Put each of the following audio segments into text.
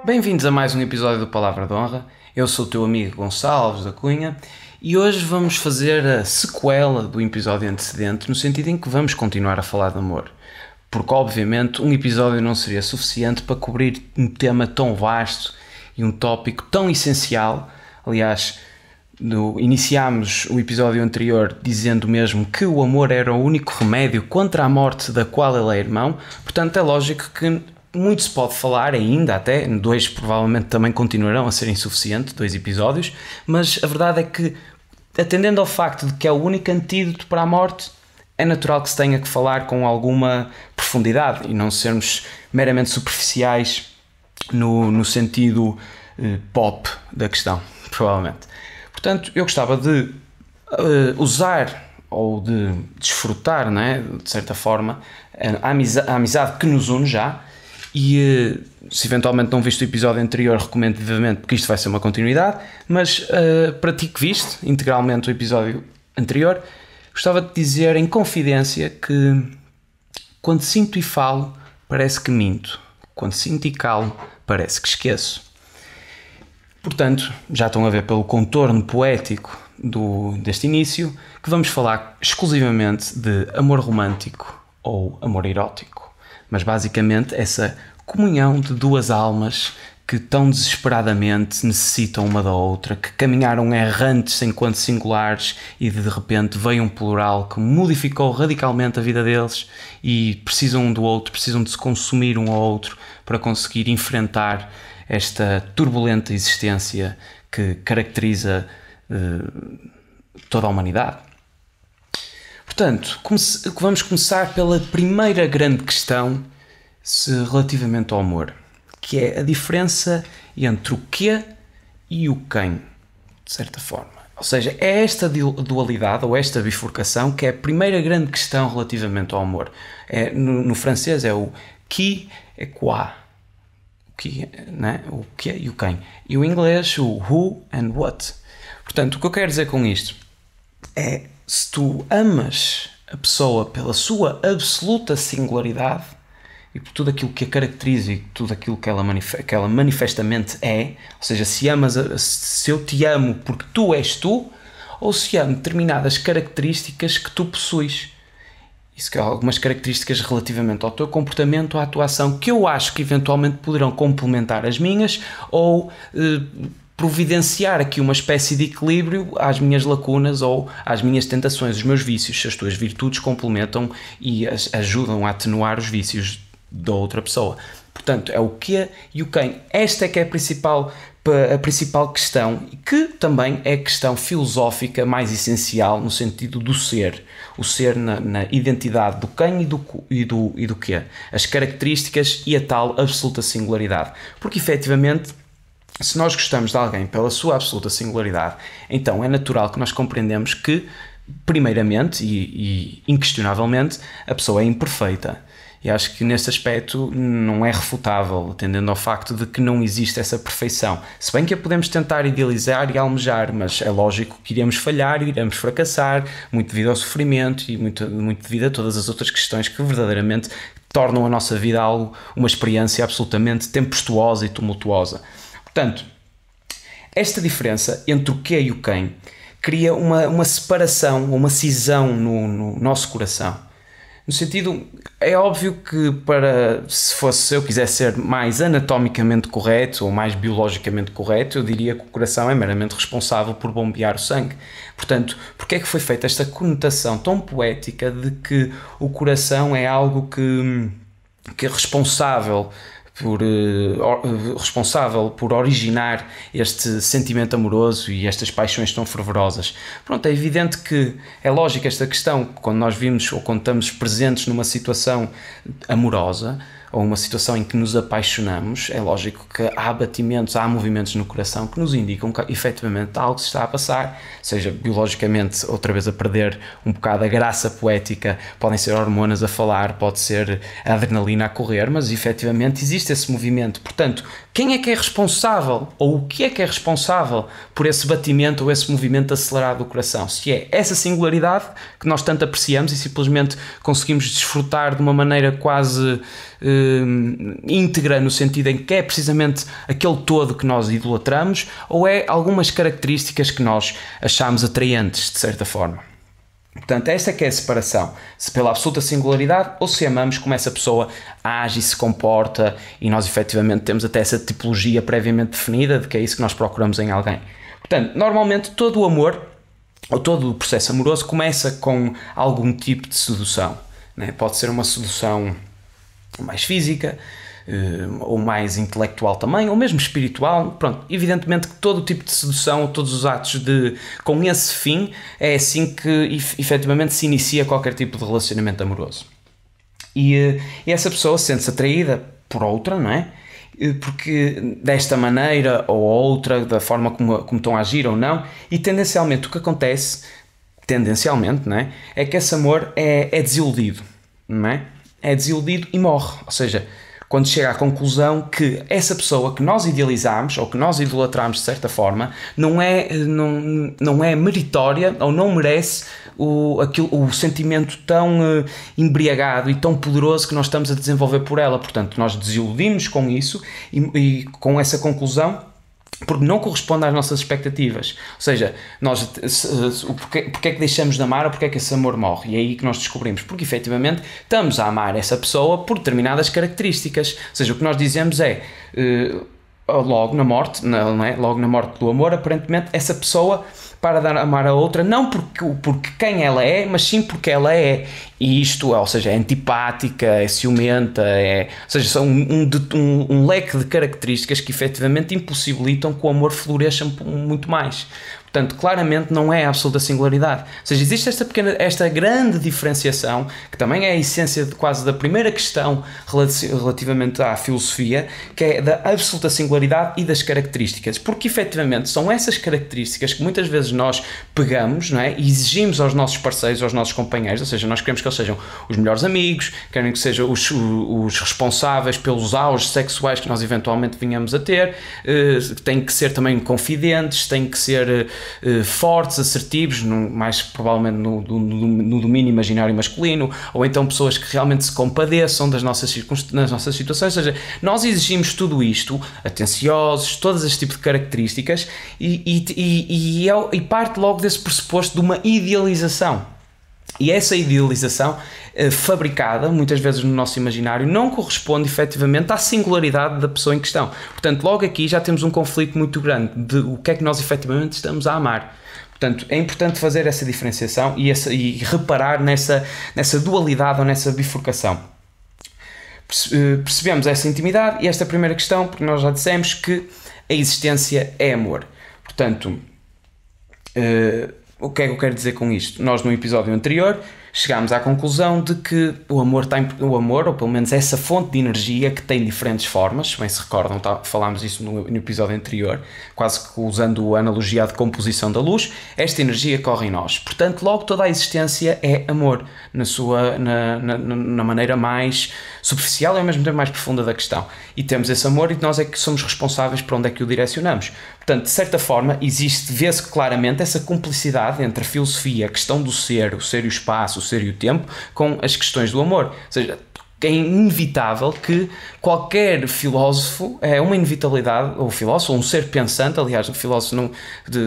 Bem-vindos a mais um episódio do Palavra de Honra. Eu sou o teu amigo Gonçalves da Cunha e hoje vamos fazer a sequela do episódio antecedente, no sentido em que vamos continuar a falar de amor. Porque, obviamente, um episódio não seria suficiente para cobrir um tema tão vasto e um tópico tão essencial. Aliás, iniciámos o episódio anterior dizendo mesmo que o amor era o único remédio contra a morte da qual ele é irmão. Portanto, é lógico que muito se pode falar ainda, até dois provavelmente também continuarão a ser insuficientes, 2 episódios, mas a verdade é que, atendendo ao facto de que é o único antídoto para a morte, é natural que se tenha que falar com alguma profundidade e não sermos meramente superficiais no sentido pop da questão, provavelmente. Portanto, eu gostava de usar ou de desfrutar, não é, de certa forma, a amizade que nos une já. E se eventualmente não viste o episódio anterior, recomendo vivamente, porque isto vai ser uma continuidade, mas para ti que viste integralmente o episódio anterior, gostava de dizer em confidência que quando sinto e falo, parece que minto. Quando sinto e calo, parece que esqueço. Portanto, já estão a ver pelo contorno poético deste início, que vamos falar exclusivamente de amor romântico ou amor erótico. Mas basicamente essa comunhão de duas almas que tão desesperadamente necessitam uma da outra, que caminharam errantes enquanto singulares e de repente veio um plural que modificou radicalmente a vida deles e precisam um do outro, precisam de se consumir um ao outro para conseguir enfrentar esta turbulenta existência que caracteriza toda a humanidade. Portanto, vamos começar pela primeira grande questão relativamente ao amor, que é a diferença entre o quê e o quem, de certa forma. Ou seja, é esta dualidade ou esta bifurcação que é a primeira grande questão relativamente ao amor. No francês é o qui e quoi, o quê e o quem. E o inglês o who and what. Portanto, o que eu quero dizer com isto é: se tu amas a pessoa pela sua absoluta singularidade e por tudo aquilo que a caracteriza e tudo aquilo que ela manifestamente é, ou seja, se eu te amo porque tu és tu, ou se amo determinadas características que tu possuis. Isso que é algumas características relativamente ao teu comportamento, à tua ação, que eu acho que eventualmente poderão complementar as minhas ou providenciar aqui uma espécie de equilíbrio às minhas lacunas ou às minhas tentações, os meus vícios. Se as tuas virtudes complementam e ajudam a atenuar os vícios da outra pessoa. Portanto, é o quê e o quem. Esta é que é a principal questão e que também é a questão filosófica mais essencial no sentido do ser. O ser na identidade do quem e do quê. As características e a tal absoluta singularidade. Porque, efetivamente, se nós gostamos de alguém pela sua absoluta singularidade, então é natural que nós compreendemos que, primeiramente e inquestionavelmente, a pessoa é imperfeita. E acho que nesse aspecto não é refutável, atendendo ao facto de que não existe essa perfeição. Se bem que a podemos tentar idealizar e almejar, mas é lógico que iremos falhar e iremos fracassar, muito devido ao sofrimento e muito devido a todas as outras questões que verdadeiramente tornam a nossa vida uma experiência absolutamente tempestuosa e tumultuosa. Portanto, esta diferença entre o que e o quem cria uma separação, uma cisão no nosso coração. No sentido, é óbvio que se eu quisesse ser mais anatomicamente correto ou mais biologicamente correto, eu diria que o coração é meramente responsável por bombear o sangue. Portanto, porque é que foi feita esta conotação tão poética de que o coração é algo que é responsável por originar este sentimento amoroso e estas paixões tão fervorosas? Pronto, é evidente que é lógico esta questão, quando nós vimos ou quando estamos presentes numa situação amorosa, ou uma situação em que nos apaixonamos, é lógico que há batimentos, há movimentos no coração que nos indicam que efetivamente algo se está a passar, seja biologicamente, outra vez a perder um bocado a graça poética, podem ser hormonas a falar, pode ser a adrenalina a correr, mas efetivamente existe esse movimento. Portanto, quem é que é responsável, ou o que é responsável por esse batimento ou esse movimento acelerado do coração? Se é essa singularidade que nós tanto apreciamos e simplesmente conseguimos desfrutar de uma maneira quase íntegra, no sentido em que é precisamente aquele todo que nós idolatramos, ou é algumas características que nós achamos atraentes, de certa forma. Portanto, esta é que é a separação, se pela absoluta singularidade ou se amamos como essa pessoa age e se comporta, e nós efetivamente temos até essa tipologia previamente definida de que é isso que nós procuramos em alguém. Portanto, normalmente todo o amor ou todo o processo amoroso começa com algum tipo de sedução, né? Pode ser uma sedução mais física, ou mais intelectual também, ou mesmo espiritual. Pronto, evidentemente que todo o tipo de sedução, todos os atos com esse fim, é assim que efetivamente se inicia qualquer tipo de relacionamento amoroso. E essa pessoa sente-se atraída por outra, não é? Porque desta maneira ou outra, da forma como estão a agir ou não, e tendencialmente o que acontece, não é? É que esse amor é desiludido, não é? É desiludido e morre, ou seja, quando chega à conclusão que essa pessoa que nós idealizamos ou que nós idolatramos de certa forma não é meritória ou não merece o sentimento tão embriagado e tão poderoso que nós estamos a desenvolver por ela. Portanto, nós desiludimos com isso e com essa conclusão, porque não corresponde às nossas expectativas. Ou seja, porque é que deixamos de amar ou porque é que esse amor morre? E é aí que nós descobrimos. Porque efetivamente estamos a amar essa pessoa por determinadas características. Ou seja, o que nós dizemos é, logo na morte, não é? Logo na morte do amor, aparentemente essa pessoa para dar a amar a outra, não porque quem ela é, mas sim porque ela é. E isto, ou seja, é antipática, é ciumenta, ou seja, são um leque de características que efetivamente impossibilitam que o amor floresça muito mais. Portanto, claramente não é a absoluta singularidade. Ou seja, existe esta grande diferenciação, que também é a essência quase da primeira questão relativamente à filosofia, que é da absoluta singularidade e das características. Porque, efetivamente, são essas características que muitas vezes nós pegamos, não é? E exigimos aos nossos parceiros, aos nossos companheiros, ou seja, nós queremos que eles sejam os melhores amigos, queremos que sejam os responsáveis pelos auges sexuais que nós eventualmente venhamos a ter, têm que ser também confidentes, têm que ser fortes, assertivos, mais provavelmente no domínio imaginário masculino, ou então pessoas que realmente se compadeçam das nossas situações. Ou seja, nós exigimos tudo isto, atenciosos, todos este tipo de características, e parte logo desse pressuposto de uma idealização. E essa idealização fabricada, muitas vezes no nosso imaginário, não corresponde efetivamente à singularidade da pessoa em questão. Portanto, logo aqui já temos um conflito muito grande de o que é que nós efetivamente estamos a amar. Portanto, é importante fazer essa diferenciação e reparar nessa dualidade ou nessa bifurcação. Percebemos essa intimidade e esta primeira questão, porque nós já dissemos que a existência é amor. Portanto, o que é que eu quero dizer com isto? Nós, no episódio anterior, chegámos à conclusão de que o amor, ou pelo menos essa fonte de energia que tem diferentes formas, bem se recordam, falámos isso no episódio anterior, quase que usando a analogia de composição da luz, esta energia corre em nós. Portanto, logo toda a existência é amor, na maneira mais superficial e ao mesmo tempo mais profunda da questão. E temos esse amor e nós é que somos responsáveis por onde é que o direcionamos. Portanto, de certa forma, vê-se claramente essa cumplicidade entre a filosofia, a questão do ser, o ser e o espaço, o ser e o tempo, com as questões do amor. Ou seja, é inevitável que qualquer filósofo, é uma inevitabilidade, ou filósofo, ou um ser pensante, aliás, o filósofo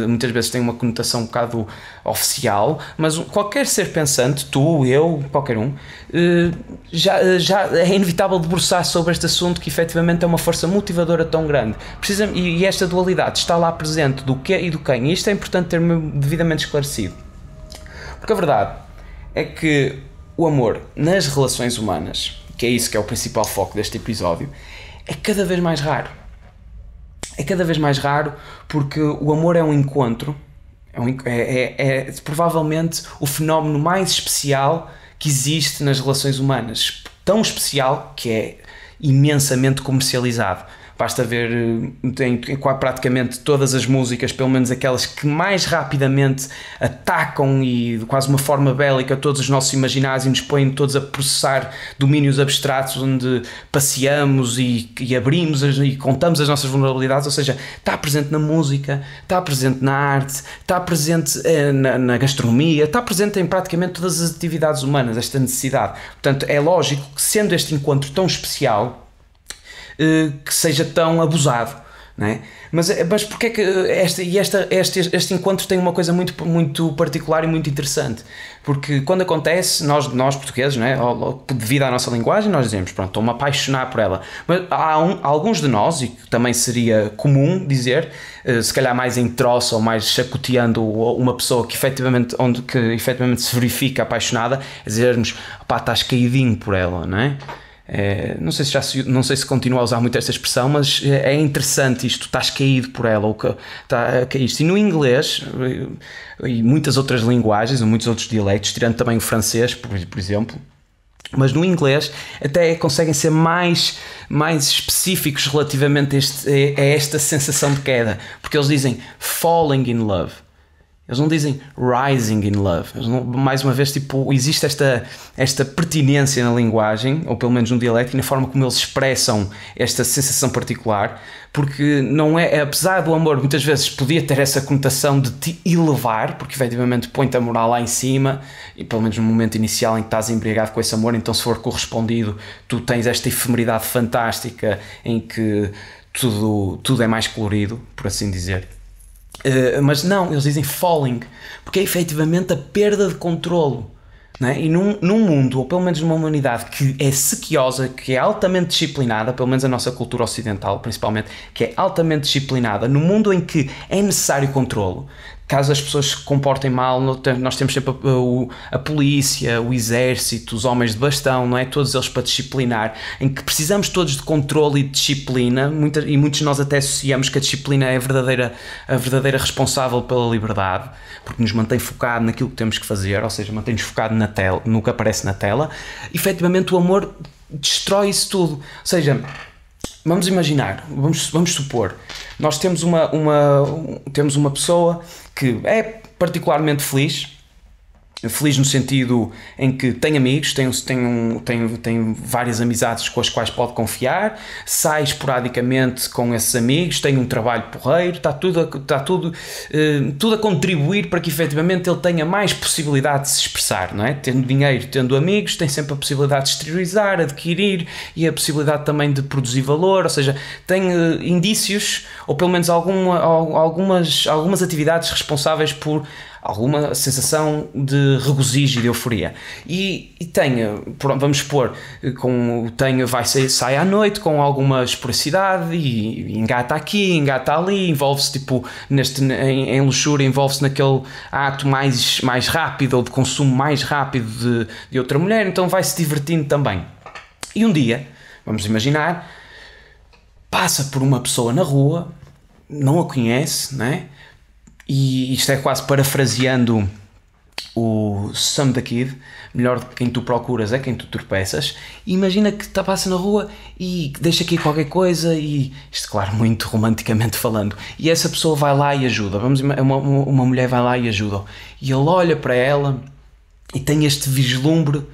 muitas vezes tem uma conotação um bocado oficial, mas qualquer ser pensante, tu, eu, qualquer um, já é inevitável debruçar sobre este assunto que efetivamente é uma força motivadora tão grande. E esta dualidade está lá presente do que e do quem, e isto é importante ter devidamente esclarecido. Porque a verdade é que o amor nas relações humanas, que é isso que é o principal foco deste episódio, é cada vez mais raro. É cada vez mais raro porque o amor é um encontro, é provavelmente o fenómeno mais especial que existe nas relações humanas. Tão especial que é imensamente comercializado. Basta ver, tem praticamente todas as músicas, pelo menos aquelas que mais rapidamente atacam e de quase uma forma bélica todos os nossos imaginários e nos põem todos a processar domínios abstratos onde passeamos e abrimos e contamos as nossas vulnerabilidades, ou seja, está presente na música, está presente na arte, está presente na gastronomia, está presente em praticamente todas as atividades humanas, esta necessidade. Portanto, é lógico que, sendo este encontro tão especial, que seja tão abusado, não é? Mas porque é que este encontro tem uma coisa muito, muito particular e muito interessante? Porque quando acontece, nós portugueses, não é? Devido à nossa linguagem, nós dizemos, pronto, estou-me a apaixonar por ela. Mas há alguns de nós, e que também seria comum dizer, se calhar mais em troça ou mais chacoteando uma pessoa que efetivamente se verifica apaixonada, é dizermos, pá, estás caidinho por ela, não é? Não sei se continuo a usar muito esta expressão, mas é interessante isto, estás caído por ela, ou caíste. E no inglês e muitas outras linguagens, ou muitos outros dialectos, tirando também o francês, por exemplo, mas no inglês até conseguem ser mais específicos relativamente a esta sensação de queda, porque eles dizem falling in love. Eles não dizem rising in love. Mais uma vez, tipo, existe esta pertinência na linguagem, ou pelo menos no dialecto, e na forma como eles expressam esta sensação particular, porque não é, apesar do amor muitas vezes podia ter essa conotação de te elevar, porque efetivamente põe-te a moral lá em cima, e pelo menos no momento inicial em que estás embriagado com esse amor, então se for correspondido, tu tens esta efemeridade fantástica em que tudo é mais colorido, por assim dizer. Mas não, eles dizem falling, porque é efetivamente a perda de controlo, não é? E num mundo, ou pelo menos numa humanidade que é sequiosa, que é altamente disciplinada, pelo menos a nossa cultura ocidental principalmente, que é altamente disciplinada, no mundo em que é necessário controlo, caso as pessoas se comportem mal, nós temos sempre a polícia, o exército, os homens de bastão, não é? Todos eles para disciplinar, em que precisamos todos de controle e de disciplina, e muitos de nós até associamos que a disciplina é a verdadeira responsável pela liberdade, porque nos mantém focado naquilo que temos que fazer, ou seja, mantém-nos focado na tela, no que aparece na tela. Efetivamente o amor destrói isso tudo, ou seja, vamos imaginar, vamos supor, nós temos uma pessoa que é particularmente feliz no sentido em que tem amigos, tem várias amizades com as quais pode confiar, sai esporadicamente com esses amigos, tem um trabalho porreiro, está tudo a contribuir para que efetivamente ele tenha mais possibilidade de se expressar, não é? Tendo dinheiro, tendo amigos, tem sempre a possibilidade de exteriorizar, adquirir e a possibilidade também de produzir valor, ou seja, tem indícios, ou pelo menos algumas atividades responsáveis por alguma sensação de regozijo e de euforia. E vamos supor, sai à noite com alguma esporicidade e engata aqui, engata ali, envolve-se tipo, em luxúria, envolve-se naquele ato mais rápido ou de consumo mais rápido de outra mulher, então vai-se divertindo também. E um dia, vamos imaginar, passa por uma pessoa na rua, não a conhece, não é? E isto é quase parafraseando o Sam the Kid, melhor de quem tu procuras é quem tu tropeças. E imagina que passa na rua e deixa aqui qualquer coisa, e isto claro, muito romanticamente falando, e essa pessoa vai lá e ajuda, uma mulher vai lá e ajuda, e ele olha para ela e tem este vislumbre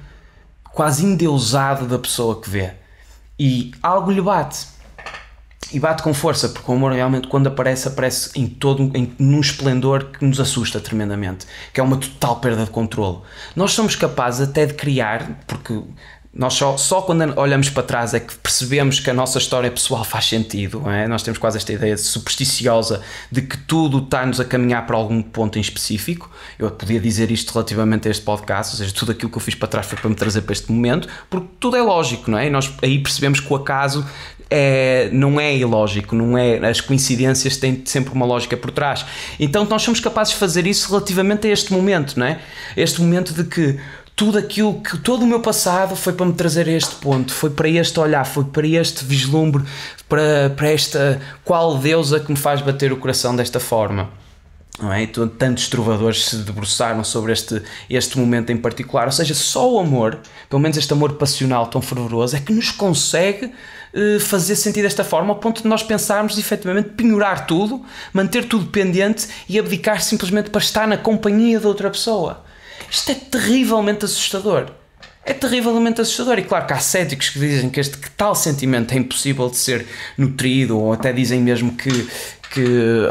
quase endeusado da pessoa que vê, e algo lhe bate. E bate com força, porque o amor realmente, quando aparece num esplendor que nos assusta tremendamente, que é uma total perda de controle. Nós somos capazes até de criar, porque nós só quando olhamos para trás é que percebemos que a nossa história pessoal faz sentido, não é? Nós temos quase esta ideia supersticiosa de que tudo está-nos a caminhar para algum ponto em específico. Eu podia dizer isto relativamente a este podcast, ou seja, tudo aquilo que eu fiz para trás foi para me trazer para este momento, porque tudo é lógico, não é? E nós aí percebemos que o acaso não é ilógico, não é, as coincidências têm sempre uma lógica por trás. Então nós somos capazes de fazer isso relativamente a este momento, não é? Este momento de que todo o meu passado foi para me trazer a este ponto, foi para este olhar, foi para este vislumbre, para esta qual deusa que me faz bater o coração desta forma. não é? Tantos trovadores se debruçaram sobre este momento em particular. Ou seja, só o amor, pelo menos este amor passional tão fervoroso, é que nos consegue fazer sentir desta forma, ao ponto de nós pensarmos efetivamente penhorar tudo, manter tudo pendente e abdicar simplesmente para estar na companhia de outra pessoa. Isto é terrivelmente assustador. É terrivelmente assustador. E claro que há céticos que dizem que tal sentimento é impossível de ser nutrido, ou até dizem mesmo que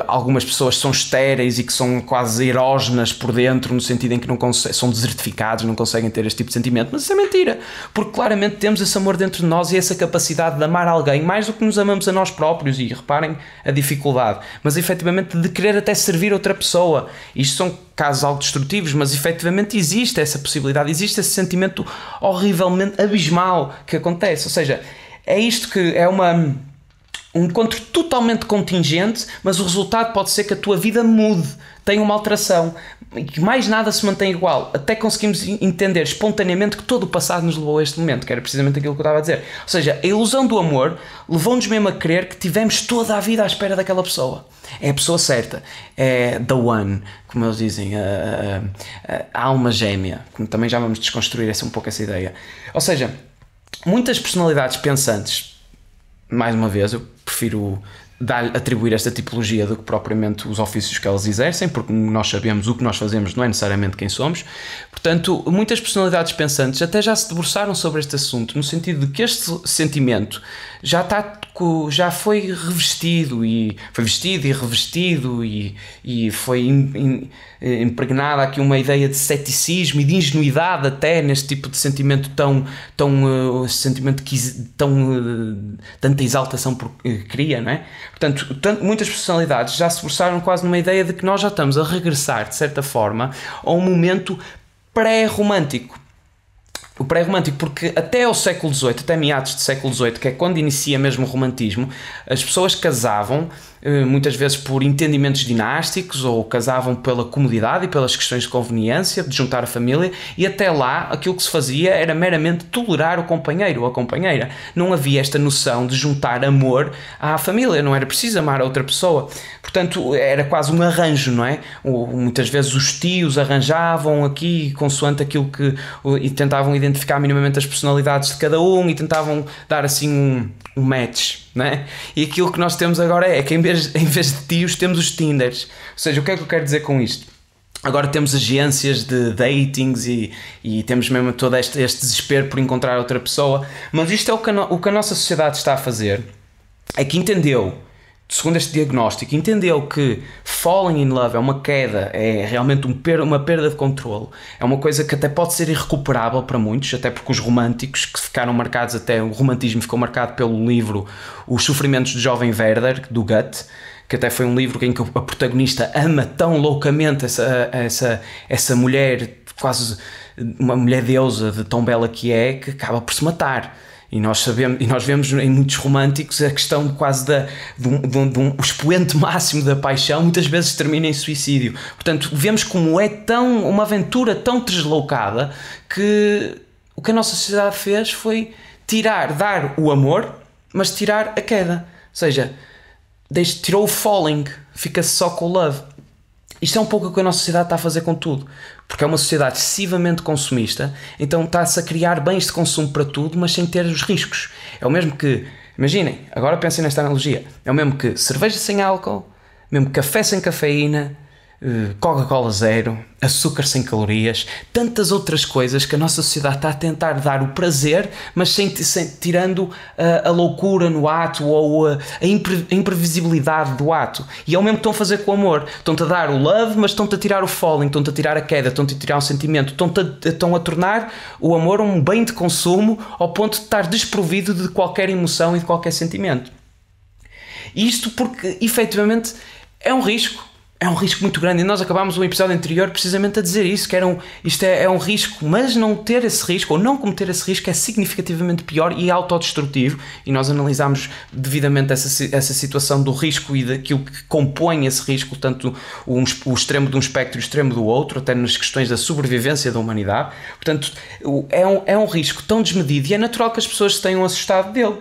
algumas pessoas são estéreis e que são quase erógenas por dentro, no sentido em que são desertificados, não conseguem ter este tipo de sentimento. Mas isso é mentira, porque claramente temos esse amor dentro de nós e essa capacidade de amar alguém mais do que nos amamos a nós próprios. E reparem a dificuldade, mas efetivamente de querer até servir outra pessoa. Isto são casos autodestrutivos, mas efetivamente existe essa possibilidade, existe esse sentimento horrivelmente abismal que acontece. Ou seja, é isto que é um encontro totalmente contingente, mas o resultado pode ser que a tua vida mude, tenha uma alteração, e que mais nada se mantém igual, até conseguimos entender espontaneamente que todo o passado nos levou a este momento, que era precisamente aquilo que eu estava a dizer. Ou seja, a ilusão do amor levou-nos mesmo a crer que tivemos toda a vida à espera daquela pessoa. É a pessoa certa, é the one, como eles dizem, a alma gêmea, como também já vamos desconstruir um pouco essa ideia. Ou seja, muitas personalidades pensantes, mais uma vez, eu prefiro atribuir esta tipologia do que propriamente os ofícios que elas exercem, porque nós sabemos o que nós fazemos não é necessariamente quem somos. Portanto, muitas personalidades pensantes até já se debruçaram sobre este assunto, no sentido de que este sentimento já foi revestido e foi vestido e revestido e foi impregnada aqui uma ideia de ceticismo e de ingenuidade até neste tipo de sentimento sentimento que tanta exaltação cria, não é? Portanto, muitas personalidades já se esforçaram quase numa ideia de que nós já estamos a regressar, de certa forma, a um momento pré-romântico. O pré-romântico, porque até ao século XVIII, até meados do século XVIII, que é quando inicia mesmo o romantismo, as pessoas casavam muitas vezes por entendimentos dinásticos, ou casavam pela comodidade e pelas questões de conveniência, de juntar a família, e até lá aquilo que se fazia era meramente tolerar o companheiro ou a companheira. Não havia esta noção de juntar amor à família, não era preciso amar a outra pessoa. Portanto, era quase um arranjo, não é? Muitas vezes os tios arranjavam aqui, consoante aquilo e tentavam identificar minimamente as personalidades de cada um e tentavam dar assim um match, não é? E aquilo que nós temos agora é que em vez de tios temos os Tinders. Ou seja, o que é que eu quero dizer com isto? Agora temos agências de datings e temos mesmo todo este desespero por encontrar outra pessoa, mas isto é o que a nossa sociedade está a fazer, é que entendeu, segundo este diagnóstico, entendeu que falling in love é uma queda, é realmente uma perda de controle, é uma coisa que até pode ser irrecuperável para muitos, até porque os românticos que ficaram marcados, até o romantismo ficou marcado pelo livro Os Sofrimentos de Jovem Werther, do Goethe, que até foi um livro em que a protagonista ama tão loucamente essa mulher, quase uma mulher deusa de tão bela que acaba por se matar. E nós vemos em muitos românticos a questão quase o expoente máximo da paixão muitas vezes termina em suicídio. Portanto, vemos como é uma aventura tão deslocada que o que a nossa sociedade fez foi dar o amor, mas tirar a queda. Ou seja, tirou o falling, fica-se só com o love. Isto é um pouco o que a nossa sociedade está a fazer com tudo, porque é uma sociedade excessivamente consumista, então está-se a criar bens de consumo para tudo, mas sem ter os riscos. É o mesmo que, imaginem, agora pensem nesta analogia, é o mesmo que cerveja sem álcool, mesmo café sem cafeína, Coca-Cola zero, açúcar sem calorias, tantas outras coisas que a nossa sociedade está a tentar dar o prazer, mas tirando a loucura no ato ou a imprevisibilidade do ato. E é o mesmo que estão a fazer com o amor. Estão-te a dar o love, mas estão-te a tirar o falling, estão-te a tirar a queda, estão-te a tirar um sentimento, estão a tornar o amor um bem de consumo ao ponto de estar desprovido de qualquer emoção e de qualquer sentimento. Isto porque, efetivamente, é um risco. É um risco muito grande, e nós acabámos o episódio anterior precisamente a dizer isso, que isto é um risco, mas não ter esse risco, ou não cometer esse risco, é significativamente pior e autodestrutivo, e nós analisámos devidamente essa situação do risco e daquilo que compõe esse risco, tanto o extremo de um espectro e o extremo do outro, até nas questões da sobrevivência da humanidade. Portanto, é um risco tão desmedido e é natural que as pessoas se tenham assustado dele.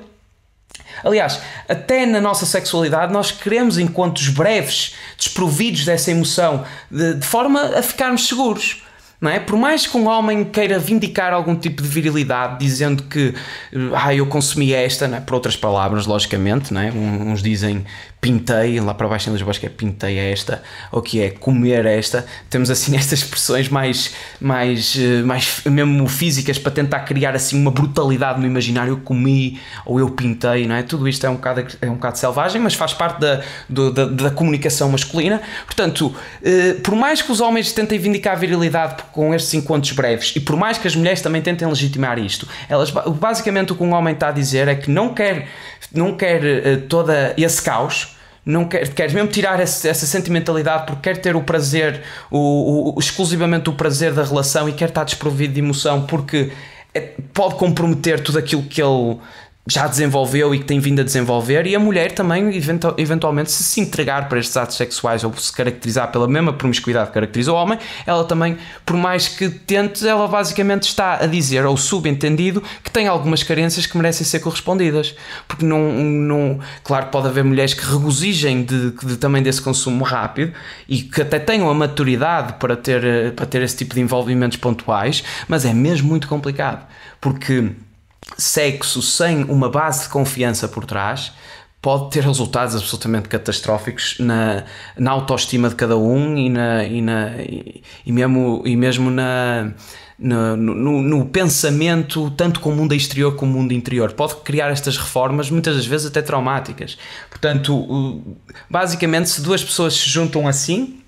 Aliás, até na nossa sexualidade nós queremos encontros breves, desprovidos dessa emoção, de forma a ficarmos seguros. Não é? Por mais que um homem queira vindicar algum tipo de virilidade, dizendo que eu consumi esta, não é? Por outras palavras, logicamente, não é? Uns dizem pintei, lá para baixo em Lisboa acho que é pintei esta, ou que é comer esta. Temos assim estas expressões mais mesmo físicas para tentar criar assim uma brutalidade no imaginário. Eu comi ou eu pintei, não é? Tudo isto é um bocado selvagem, mas faz parte da comunicação masculina. Portanto, por mais que os homens tentem vindicar a virilidade com estes encontros breves, e por mais que as mulheres também tentem legitimar isto, elas, basicamente o que um homem está a dizer é que não quer todo esse caos, não quer mesmo tirar essa sentimentalidade, porque quer ter o prazer, exclusivamente o prazer da relação, e quer estar desprovido de emoção, porque pode comprometer tudo aquilo que ele já desenvolveu e que tem vindo a desenvolver. E a mulher também, eventualmente, se entregar para estes atos sexuais ou se caracterizar pela mesma promiscuidade que caracteriza o homem, ela também, por mais que tente, ela basicamente está a dizer, ou subentendido, que tem algumas carências que merecem ser correspondidas. Porque claro que pode haver mulheres que regozijem também desse consumo rápido e que até tenham a maturidade para ter esse tipo de envolvimentos pontuais, mas é mesmo muito complicado, porque sexo sem uma base de confiança por trás pode ter resultados absolutamente catastróficos na autoestima de cada um e mesmo no pensamento, tanto com o mundo exterior como o mundo interior. Pode criar estas reformas, muitas das vezes até traumáticas. Portanto, basicamente, se duas pessoas se juntam assim,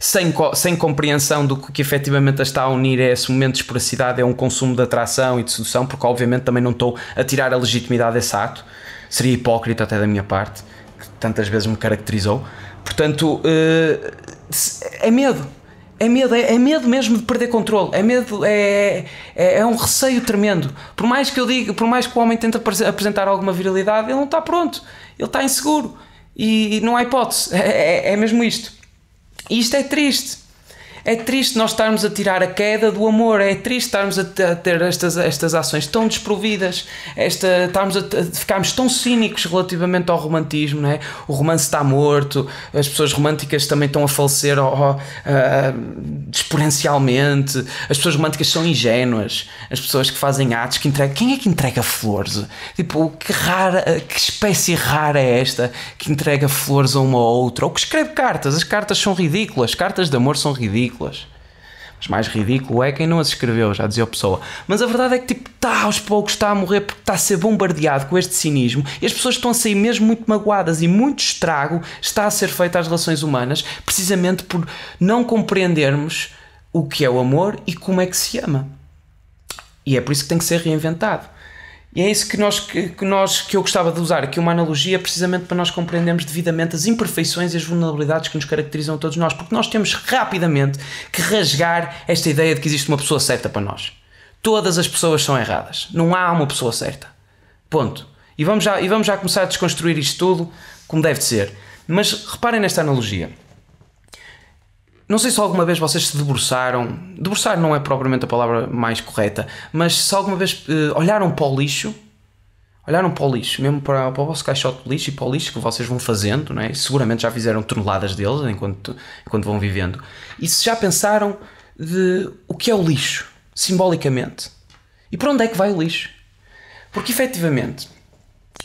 sem compreensão do que efetivamente as está a unir, é esse momento de esporacidade, é um consumo de atração e de sedução, porque obviamente também não estou a tirar a legitimidade desse ato, seria hipócrita até da minha parte, que tantas vezes me caracterizou. Portanto, é medo. É medo mesmo de perder controle. É medo, é um receio tremendo. Por mais que o homem tente apresentar alguma virilidade, ele não está pronto, ele está inseguro e não há hipótese. É mesmo isto. E isto é triste. É triste nós estarmos a tirar a queda do amor. É triste estarmos a ter estas ações tão desprovidas, ficarmos tão cínicos relativamente ao romantismo, não é? O romance está morto, as pessoas românticas também estão a falecer exponencialmente. As pessoas românticas são ingênuas. As pessoas que fazem atos que entregam. Quem é que entrega flores? Tipo, que espécie rara é esta que entrega flores a uma ou outra? Ou que escreve cartas? As cartas são ridículas. Cartas de amor são ridículas. Mas mais ridículo é quem não as escreveu, já dizia a pessoa. Mas a verdade é que aos poucos está a morrer porque está a ser bombardeado com este cinismo e as pessoas estão a sair mesmo muito magoadas e muito estrago está a ser feito às relações humanas, precisamente por não compreendermos o que é o amor e como é que se ama. E é por isso que tem que ser reinventado. E é isso que eu gostava de usar aqui uma analogia, precisamente para nós compreendermos devidamente as imperfeições e as vulnerabilidades que nos caracterizam a todos nós, porque nós temos rapidamente que rasgar esta ideia de que existe uma pessoa certa para nós. Todas as pessoas são erradas. Não há uma pessoa certa. Ponto. E vamos já começar a desconstruir isto tudo como deve de ser. Mas reparem nesta analogia. Não sei se alguma vez vocês se debruçaram. Debruçar não é propriamente a palavra mais correta, mas se alguma vez olharam para o lixo, mesmo para o vosso caixote de lixo e para o lixo que vocês vão fazendo, não é? E seguramente já fizeram toneladas deles enquanto vão vivendo. E se já pensaram de o que é o lixo, simbolicamente? E para onde é que vai o lixo? Porque efetivamente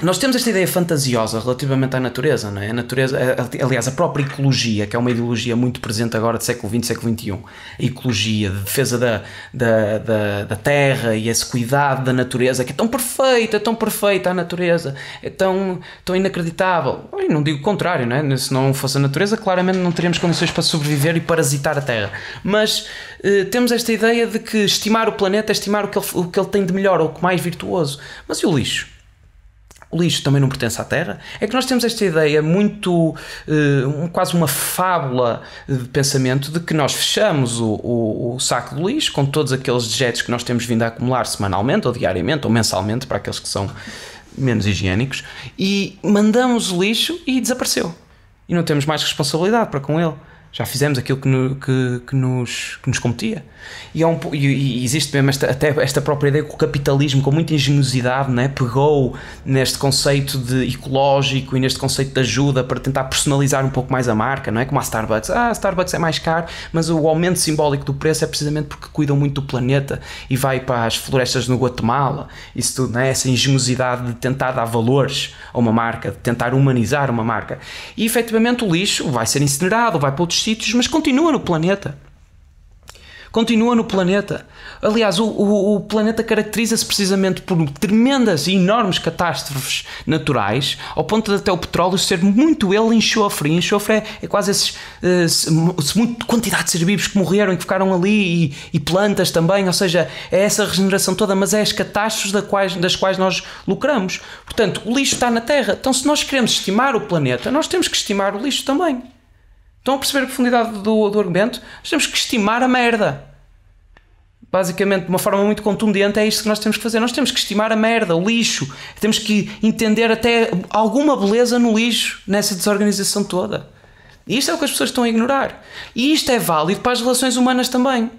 nós temos esta ideia fantasiosa relativamente à natureza, não é? A natureza, aliás, a própria ecologia, que é uma ideologia muito presente agora do século XX, século XXI, a ecologia, de defesa da terra e esse cuidado da natureza, que é tão perfeita a natureza, é tão inacreditável. Eu não digo o contrário, não é? Se não fosse a natureza, claramente não teríamos condições para sobreviver e parasitar a terra. Mas temos esta ideia de que estimar o planeta é estimar o que ele tem de melhor, ou o que mais virtuoso. Mas e o lixo? O lixo também não pertence à Terra? É que nós temos esta ideia muito, quase uma fábula de pensamento de que nós fechamos o saco de lixo com todos aqueles dejetos que nós temos vindo a acumular semanalmente ou diariamente ou mensalmente para aqueles que são menos higiênicos e mandamos o lixo e desapareceu. E não temos mais responsabilidade para com ele. Já fizemos aquilo que nos competia. E existe mesmo até esta própria ideia que o capitalismo, com muita ingenuidade, né, pegou neste conceito de ecológico e neste conceito de ajuda para tentar personalizar um pouco mais a marca, não é? Como a Starbucks. A Starbucks é mais caro, mas o aumento simbólico do preço é precisamente porque cuidam muito do planeta e vai para as florestas no Guatemala. Isso tudo, não é? Essa ingenuidade de tentar dar valores a uma marca, de tentar humanizar uma marca. E efetivamente o lixo vai ser incinerado, vai para outros sítios, mas continua no planeta. Continua no planeta. Aliás, o planeta caracteriza-se precisamente por tremendas e enormes catástrofes naturais, ao ponto de até o petróleo ser muito ele enxofre. E enxofre é quase muita quantidade de seres vivos que morreram e que ficaram ali, e plantas também, ou seja, é essa regeneração toda, mas é as catástrofes das quais nós lucramos. Portanto, o lixo está na Terra. Então, se nós queremos estimar o planeta, nós temos que estimar o lixo também. Estão a perceber a profundidade do argumento? Nós temos que estimar a merda. Basicamente, de uma forma muito contundente, é isto que nós temos que fazer. Nós temos que estimar a merda, o lixo. Temos que entender até alguma beleza no lixo, nessa desorganização toda. E isto é o que as pessoas estão a ignorar. E isto é válido para as relações humanas também.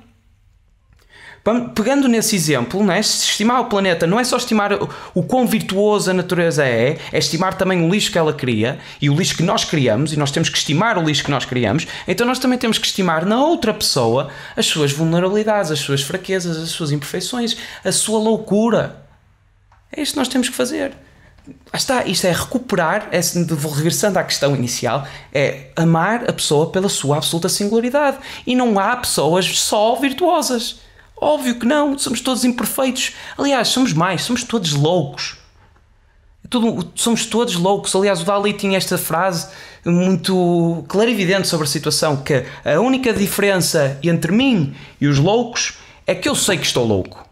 Pegando nesse exemplo, né, estimar o planeta não é só estimar o quão virtuoso a natureza é estimar também o lixo que ela cria e o lixo que nós criamos, e nós temos que estimar o lixo que nós criamos, então nós também temos que estimar na outra pessoa as suas vulnerabilidades, as suas fraquezas, as suas imperfeições, a sua loucura. É isto que nós temos que fazer. Está, isto é recuperar, regressando à questão inicial, é amar a pessoa pela sua absoluta singularidade. E não há pessoas só virtuosas. Óbvio que não, somos todos imperfeitos. Aliás, somos todos loucos. Somos todos loucos. Aliás, o Dalí tinha esta frase muito clarividente sobre a situação, que a única diferença entre mim e os loucos é que eu sei que estou louco.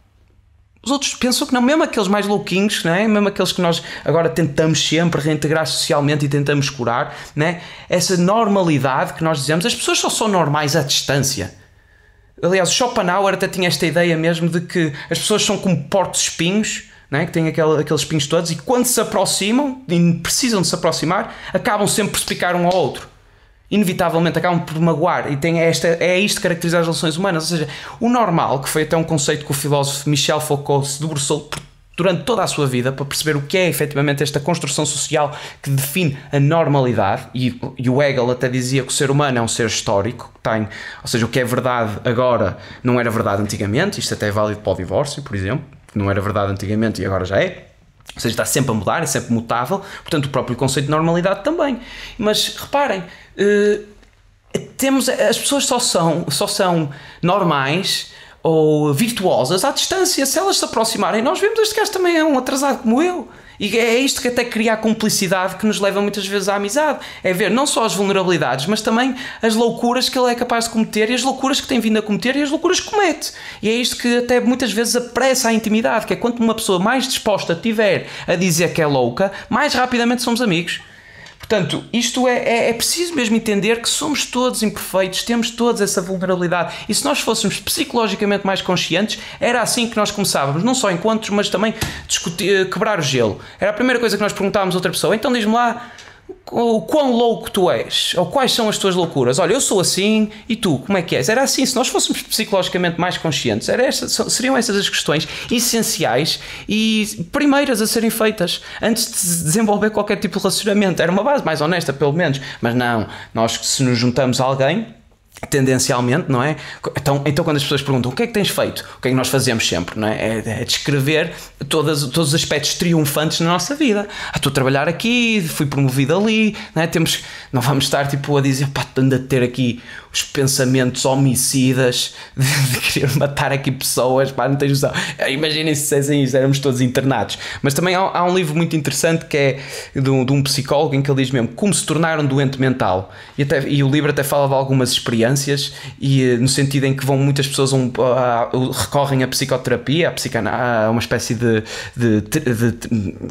Os outros pensam que não, mesmo aqueles mais louquinhos, não é? Mesmo aqueles que nós agora tentamos sempre reintegrar socialmente e tentamos curar, não é? Essa normalidade que nós dizemos, as pessoas só são normais à distância. Aliás, o Schopenhauer até tinha esta ideia mesmo de que as pessoas são como porcos-espinhos, não é? Que têm aqueles espinhos todos, e quando se aproximam, e precisam de se aproximar, acabam sempre por se picar um ao outro. Inevitavelmente acabam por magoar, e é isto que caracteriza as relações humanas. Ou seja, o normal, que foi até um conceito que o filósofo Michel Foucault se debruçou durante toda a sua vida para perceber o que é efetivamente esta construção social que define a normalidade, e o Hegel até dizia que o ser humano é um ser histórico, ou seja, o que é verdade agora não era verdade antigamente. Isto até é válido para o divórcio, por exemplo, que não era verdade antigamente e agora já é. Ou seja, está sempre a mudar, é sempre mutável. Portanto, o próprio conceito de normalidade também. Mas reparem, as pessoas só são normais ou virtuosas à distância. Se elas se aproximarem, nós vemos este gajo também é um atrasado como eu. E é isto que até cria a cumplicidade que nos leva muitas vezes à amizade. É ver não só as vulnerabilidades, mas também as loucuras que ele é capaz de cometer, e as loucuras que tem vindo a cometer, e as loucuras que comete. E é isto que até muitas vezes apressa a intimidade, que é quanto uma pessoa mais disposta tiver a dizer que é louca, mais rapidamente somos amigos. Portanto, isto é preciso mesmo entender que somos todos imperfeitos, temos todos essa vulnerabilidade, e se nós fôssemos psicologicamente mais conscientes, era assim que nós começávamos, não só encontros, mas também quebrar o gelo. Era a primeira coisa que nós perguntávamos a outra pessoa: então diz-me lá o quão louco tu és, ou quais são as tuas loucuras. Olha, eu sou assim, e tu, como é que és? Era assim, se nós fôssemos psicologicamente mais conscientes, seriam essas as questões essenciais e primeiras a serem feitas antes de se desenvolver qualquer tipo de relacionamento. Era uma base mais honesta, pelo menos. Mas não, nós, se nos juntamos a alguém, tendencialmente, não é? Então quando as pessoas perguntam o que é que tens feito, o que é que nós fazemos sempre, não é? É descrever todos os aspectos triunfantes na nossa vida. Estou a trabalhar aqui, fui promovido ali, não é? Não vamos estar tipo a dizer, pá, ando a ter aqui os pensamentos homicidas de querer matar aqui pessoas, pá, não tens noção. Imaginem se fizessem isso, éramos todos internados. Mas também há um livro muito interessante que é de um psicólogo, em que ele diz mesmo como se tornar um doente mental, e o livro até fala de algumas experiências, e no sentido em que muitas pessoas recorrem à psicoterapia, a uma espécie de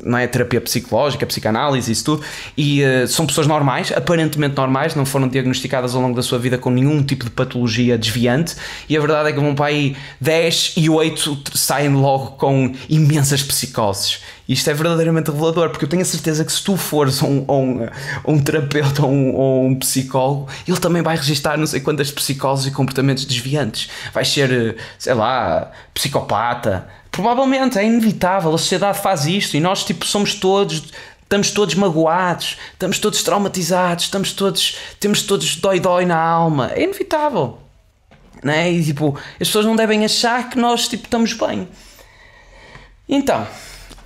não é, terapia psicológica, psicanálise, isso tudo, e são pessoas normais, aparentemente normais, não foram diagnosticadas ao longo da sua vida com nenhum tipo de patologia desviante, e a verdade é que vão para aí 10 e 8 saem logo com imensas psicoses. Isto é verdadeiramente revelador, porque eu tenho a certeza que se tu fores um terapeuta ou um psicólogo, ele também vai registar não sei quantas psicoses e comportamentos desviantes. Vai ser, sei lá, psicopata. Provavelmente, é inevitável, a sociedade faz isto e nós tipo estamos todos magoados, estamos todos traumatizados, temos todos dói na alma. É inevitável. Não é? E tipo, as pessoas não devem achar que nós tipo, estamos bem. Então,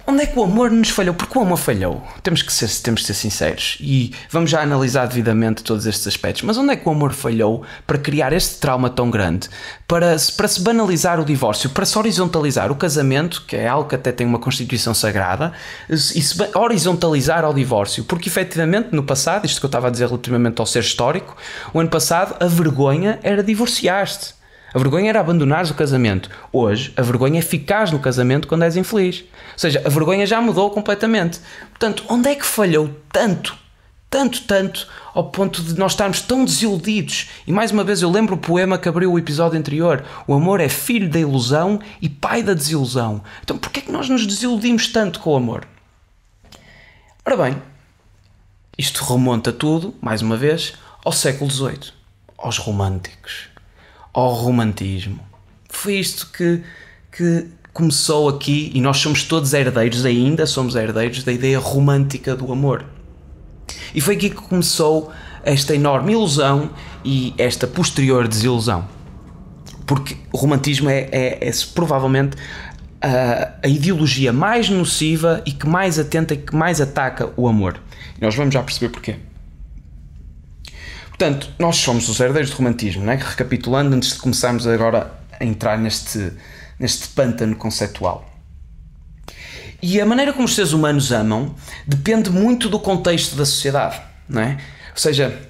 onde é que o amor nos falhou? Porque o amor falhou. Temos que ser sinceros. E vamos já analisar devidamente todos estes aspectos. Mas onde é que o amor falhou para criar este trauma tão grande? Para se banalizar o divórcio, para se horizontalizar o casamento, que é algo que até tem uma constituição sagrada, e se horizontalizar ao divórcio. Porque efetivamente no passado, isto que eu estava a dizer relativamente ao ser histórico, o ano passado a vergonha era divorciar-te. A vergonha era abandonares o casamento. Hoje, a vergonha é ficares no casamento quando és infeliz. Ou seja, a vergonha já mudou completamente. Portanto, onde é que falhou tanto, ao ponto de nós estarmos tão desiludidos? E mais uma vez eu lembro o poema que abriu o episódio anterior. O amor é filho da ilusão e pai da desilusão. Então, porquê é que nós nos desiludimos tanto com o amor? Ora bem, isto remonta tudo, mais uma vez, ao século XVIII. Aos românticos. Ao romantismo. Foi isto que começou aqui, e nós somos todos herdeiros, ainda somos herdeiros da ideia romântica do amor. E foi aqui que começou esta enorme ilusão e esta posterior desilusão. Porque o romantismo é provavelmente a ideologia mais nociva e que mais atenta e que mais ataca o amor. E nós vamos já perceber porquê. Portanto, nós somos os herdeiros do romantismo, não é? Recapitulando, antes de começarmos agora a entrar neste pântano conceptual. E a maneira como os seres humanos amam depende muito do contexto da sociedade, não é? Ou seja,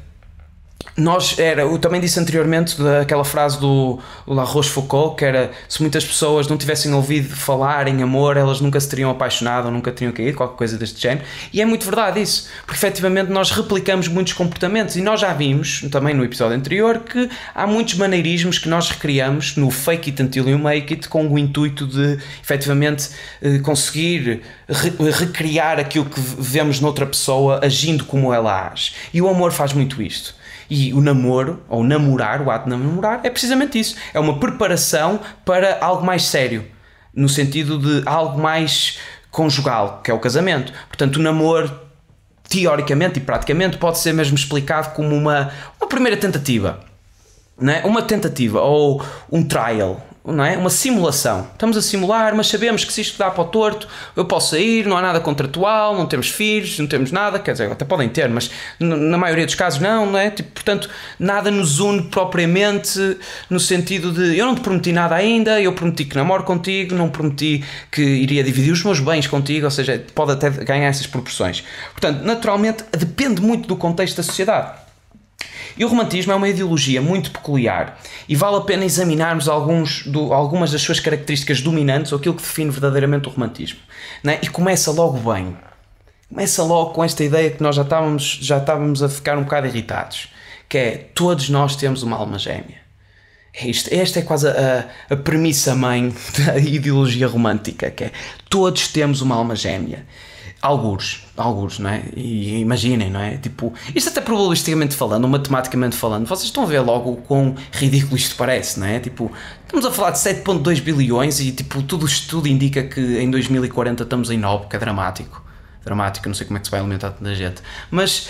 eu também disse anteriormente daquela frase do La Rochefoucauld, que era: se muitas pessoas não tivessem ouvido falar em amor, elas nunca se teriam apaixonado ou nunca teriam caído, qualquer coisa deste género. E é muito verdade isso, porque efetivamente nós replicamos muitos comportamentos, e nós já vimos também no episódio anterior que há muitos maneirismos que nós recriamos no fake it until you make it, com o intuito de efetivamente conseguir recriar aquilo que vemos noutra pessoa agindo como ela age. E o amor faz muito isto. E o namoro, ou namorar, o ato de namorar, é precisamente isso. É uma preparação para algo mais sério, no sentido de algo mais conjugal, que é o casamento. Portanto, o namoro, teoricamente e praticamente, pode ser mesmo explicado como uma primeira tentativa, não é? Uma tentativa, ou um trial, não é? Uma simulação. Estamos a simular, mas sabemos que se isto dá para o torto, eu posso sair, não há nada contratual, não temos filhos, não temos nada, quer dizer, até podem ter, mas na maioria dos casos não é? Tipo, portanto, nada nos une propriamente, no sentido de: eu não te prometi nada ainda, eu prometi que namoro contigo, não prometi que iria dividir os meus bens contigo, ou seja, pode até ganhar essas proporções. Portanto, naturalmente, depende muito do contexto da sociedade. E o romantismo é uma ideologia muito peculiar e vale a pena examinarmos algumas das suas características dominantes, ou aquilo que define verdadeiramente o romantismo, não é? E começa logo bem. Começa logo com esta ideia que nós já estávamos a ficar um bocado irritados, que é: todos nós temos uma alma gêmea. Esta é quase a premissa mãe da ideologia romântica, que é: todos temos uma alma gêmea. Algures, não é? E imaginem, não é? Tipo, isto até probabilisticamente falando, ou matematicamente falando, vocês estão a ver logo o quão ridículo isto parece, não é? Tipo, estamos a falar de 7,2 bilhões e tipo, tudo indica que em 2040 estamos em 9, que é dramático. Dramático, não sei como é que se vai alimentar tanta gente. Mas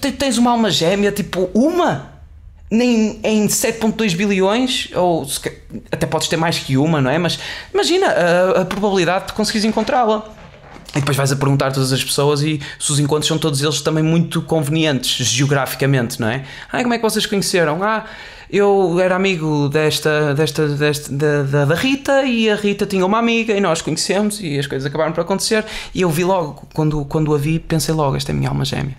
tu tens uma alma gêmea, tipo, nem em 7,2 bilhões, ou até podes ter mais que uma, não é? Mas imagina a probabilidade de conseguires encontrá-la. E depois vais a perguntar a todas as pessoas, e se os encontros são todos eles também muito convenientes geograficamente, não é? Como é que vocês conheceram? Eu era amigo da Rita, e a Rita tinha uma amiga e nós conhecemos e as coisas acabaram por acontecer, e eu vi logo, quando a vi, pensei logo: esta é a minha alma gêmea.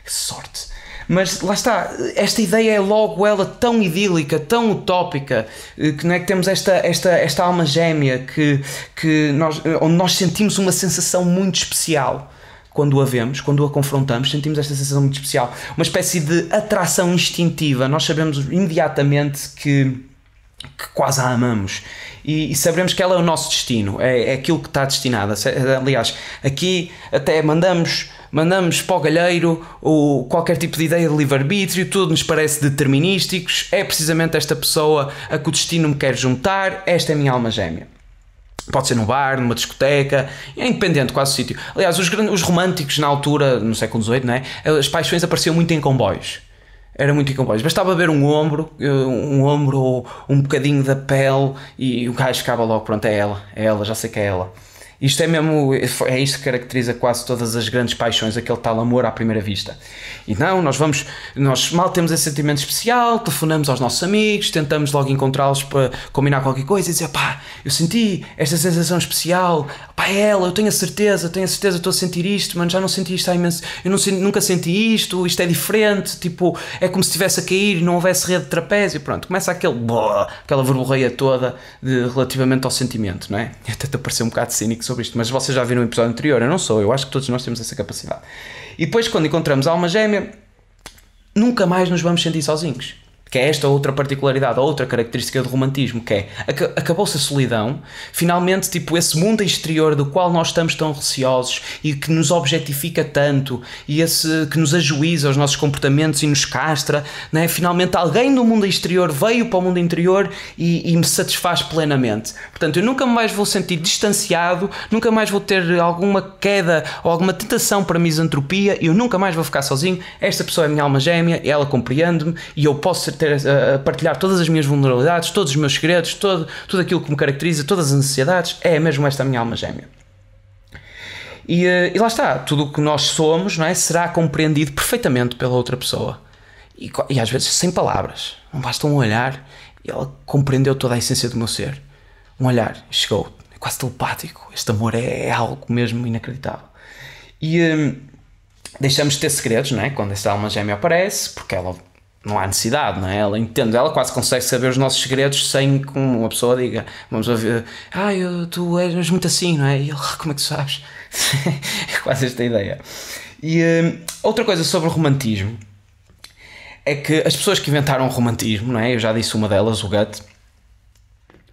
Que sorte! Mas lá está, esta ideia é logo ela tão idílica, tão utópica, que não é que temos esta alma gêmea onde nós sentimos uma sensação muito especial quando a vemos, quando a confrontamos, sentimos esta sensação muito especial, uma espécie de atração instintiva. Nós sabemos imediatamente que que quase a amamos e saberemos que ela é o nosso destino, é aquilo que está destinado. Aliás, aqui até mandamos para o galheiro ou qualquer tipo de ideia de livre-arbítrio, tudo nos parece determinísticos, é precisamente esta pessoa a que o destino me quer juntar, esta é a minha alma gêmea. Pode ser num bar, numa discoteca, é independente, quase o sítio. Aliás, os românticos na altura, no século XVIII, não é? As paixões apareciam muito em comboios. Era muito em comboios. Bastava ver um ombro ou um bocadinho da pele e o gajo ficava logo, pronto, é ela, já sei que é ela. Isto é mesmo, é isto que caracteriza quase todas as grandes paixões, aquele tal amor à primeira vista. E não, nós mal temos esse sentimento especial, telefonamos aos nossos amigos, tentamos logo encontrá-los para combinar qualquer coisa e dizer, pá, eu senti esta sensação especial, pá, é ela, eu tenho a certeza, estou a sentir isto, mano, já não senti isto há imenso, nunca senti isto é diferente, tipo, é como se estivesse a cair e não houvesse rede de trapézio, pronto, começa aquela verborreia toda relativamente ao sentimento, não é? Até te parecer um bocado cínico sobre isto, mas vocês já viram o episódio anterior, eu não sou, eu acho que todos nós temos essa capacidade. E depois, quando encontramos a alma gêmea, nunca mais nos vamos sentir sozinhos. Que é esta outra particularidade, outra característica do romantismo, que é, acabou-se a solidão, finalmente, tipo, esse mundo exterior do qual nós estamos tão receosos e que nos objetifica tanto e esse que nos ajuiza os nossos comportamentos e nos castra, né? Finalmente alguém do mundo exterior veio para o mundo interior e me satisfaz plenamente. Portanto, eu nunca mais vou sentir distanciado, nunca mais vou ter alguma queda ou alguma tentação para misantropia, eu nunca mais vou ficar sozinho, esta pessoa é a minha alma gêmea, ela compreende-me e eu posso ter a partilhar todas as minhas vulnerabilidades, todos os meus segredos, tudo aquilo que me caracteriza, todas as necessidades, é mesmo esta minha alma gêmea. E lá está, tudo o que nós somos, não é, será compreendido perfeitamente pela outra pessoa. E às vezes sem palavras, não basta um olhar e ela compreendeu toda a essência do meu ser. Um olhar, chegou, é quase telepático, este amor é algo mesmo inacreditável. E deixamos de ter segredos, não é, quando esta alma gêmea aparece, porque ela não há necessidade, não é? Ela entende, ela quase consegue saber os nossos segredos sem que uma pessoa diga, vamos ver, tu és muito assim, não é? E ele, como é que tu sabes? É quase esta ideia. E outra coisa sobre o romantismo é que as pessoas que inventaram o romantismo, não é? Eu já disse uma delas, o Goethe,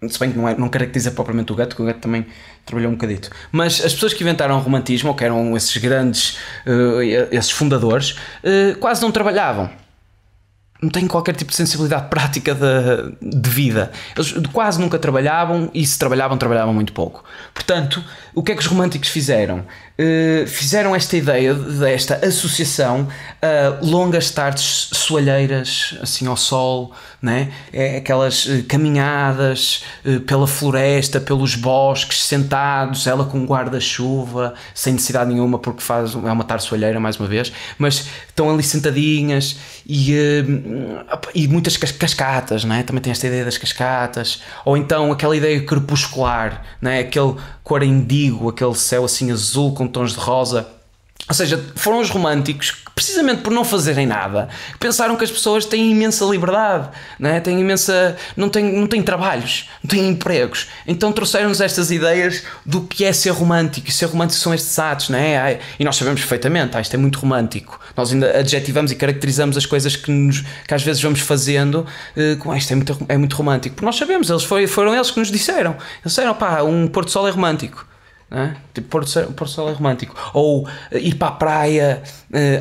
se bem que não caracteriza propriamente o Goethe, porque o Goethe também trabalhou um bocadito, mas as pessoas que inventaram o romantismo, ou que eram esses grandes, esses fundadores, quase não trabalhavam. Não têm qualquer tipo de sensibilidade prática de vida. Eles quase nunca trabalhavam e se trabalhavam muito pouco. Portanto, o que é que os românticos fizeram? Fizeram esta ideia desta associação a longas tardes soalheiras, assim ao sol, né? Aquelas caminhadas pela floresta, pelos bosques, sentados, ela com um guarda-chuva, sem necessidade nenhuma, porque é uma tarde soalheira, mais uma vez, mas estão ali sentadinhas e muitas cascatas, né? Também tem esta ideia das cascatas, ou então aquela ideia crepuscular, né? Aquele cor indigo, aquele céu assim azul com tons de rosa. Ou seja, foram os românticos que, precisamente por não fazerem nada, pensaram que as pessoas têm imensa liberdade, né? não têm trabalhos, não têm empregos. Então trouxeram-nos estas ideias do que é ser romântico. E ser romântico são estes atos, né? E nós sabemos perfeitamente, isto é muito romântico. Nós ainda adjetivamos e caracterizamos as coisas que às vezes vamos fazendo com isto é muito romântico. Porque nós sabemos, foram eles que nos disseram. Eles disseram, pá, um pôr do sol é romântico. É? Tipo, pôr do sol é romântico. Ou ir para a praia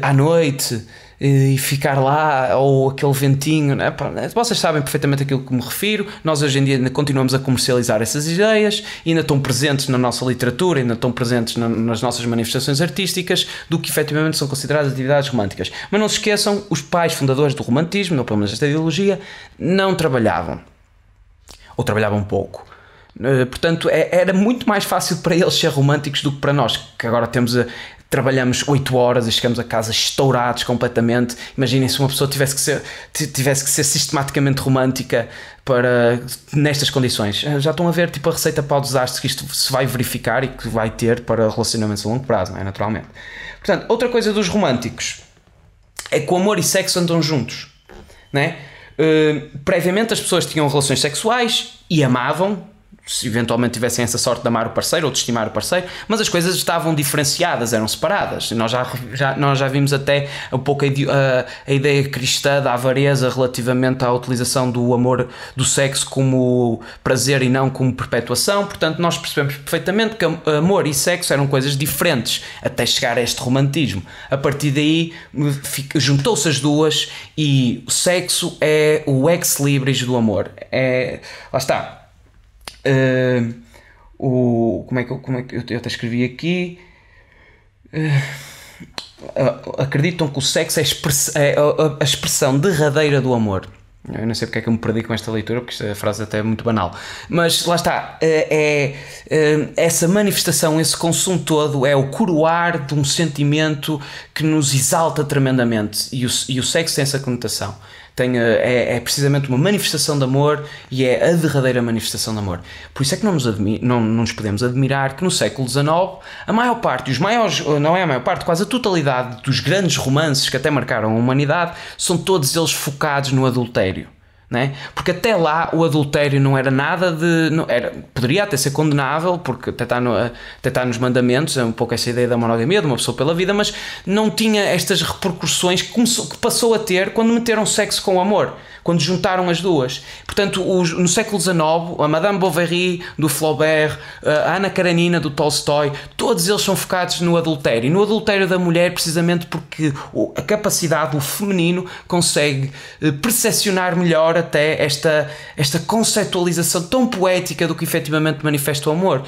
à noite e ficar lá, ou aquele ventinho, né? Vocês sabem perfeitamente aquilo que me refiro. Nós hoje em dia ainda continuamos a comercializar essas ideias, ainda estão presentes na nossa literatura, ainda estão presentes nas nossas manifestações artísticas do que efetivamente são consideradas atividades românticas. Mas não se esqueçam, os pais fundadores do romantismo, ou pelo menos esta ideologia, não trabalhavam, ou trabalhavam pouco. Portanto, era muito mais fácil para eles ser românticos do que para nós, que agora trabalhamos 8 horas e chegamos a casa estourados completamente. Imaginem se uma pessoa tivesse que ser sistematicamente romântica nestas condições. Já estão a ver tipo a receita para o desastre que isto se vai verificar e que vai ter para relacionamentos a longo prazo, não é? Naturalmente. Portanto, outra coisa dos românticos é que o amor e sexo andam juntos, não é? Previamente as pessoas tinham relações sexuais e amavam, se eventualmente tivessem essa sorte de amar o parceiro ou de estimar o parceiro, mas as coisas estavam diferenciadas, eram separadas. Nós já vimos até um pouco a ideia cristã da avareza relativamente à utilização do amor, do sexo como prazer e não como perpetuação. Portanto, nós percebemos perfeitamente que amor e sexo eram coisas diferentes até chegar a este romantismo. A partir daí juntou-se as duas e o sexo é o ex-libris do amor. Lá está. Como é que eu até escrevi aqui? Acreditam que o sexo é a expressão derradeira do amor. Eu não sei porque é que eu me perdi com esta leitura, porque esta frase até é muito banal. Mas lá está, essa manifestação, esse consumo todo é o coroar de um sentimento que nos exalta tremendamente. E o sexo tem essa conotação. É precisamente uma manifestação de amor e é a derradeira manifestação de amor. Por isso é que não nos podemos admirar que no século XIX a maior parte, não é a maior parte, quase a totalidade dos grandes romances que até marcaram a humanidade são todos eles focados no adultério. Né? Porque até lá o adultério não era nada de... poderia até ser condenável, porque até está nos mandamentos, é um pouco essa ideia da monogamia, de uma pessoa pela vida, mas não tinha estas repercussões que passou a ter quando meteram sexo com o amor, quando juntaram as duas. Portanto, no século XIX, a Madame Bovary do Flaubert, a Ana Karenina do Tolstói, todos eles são focados no adultério. E no adultério da mulher, precisamente porque a capacidade do feminino consegue percepcionar melhor até esta conceptualização tão poética do que efetivamente manifesta o amor.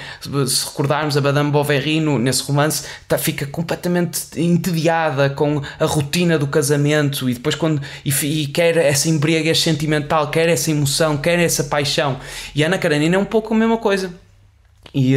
Se recordarmos a Madame Bovary nesse romance, fica completamente entediada com a rotina do casamento e depois e quer essa embriaguez sentimental, quer essa emoção, quer essa paixão. E a Ana Karenina é um pouco a mesma coisa. E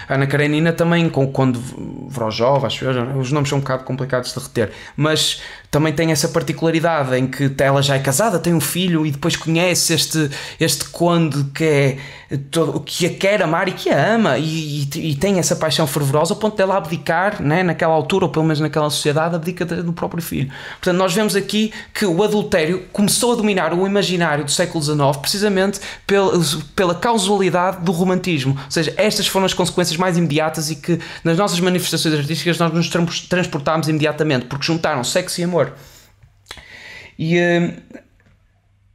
a Ana Karenina também, quando Vrojov, acho eu, os nomes são um bocado complicados de reter, mas também tem essa particularidade em que ela já é casada, tem um filho e depois conhece este conde que a quer amar e que a ama e tem essa paixão fervorosa ao ponto dela abdicar, né, naquela altura, ou pelo menos naquela sociedade, abdica do próprio filho. Portanto, nós vemos aqui que o adultério começou a dominar o imaginário do século XIX precisamente pela causalidade do romantismo, ou seja, estas foram as consequências mais imediatas e que nas nossas manifestações artísticas nós nos transportámos imediatamente, porque juntaram sexo e amor. E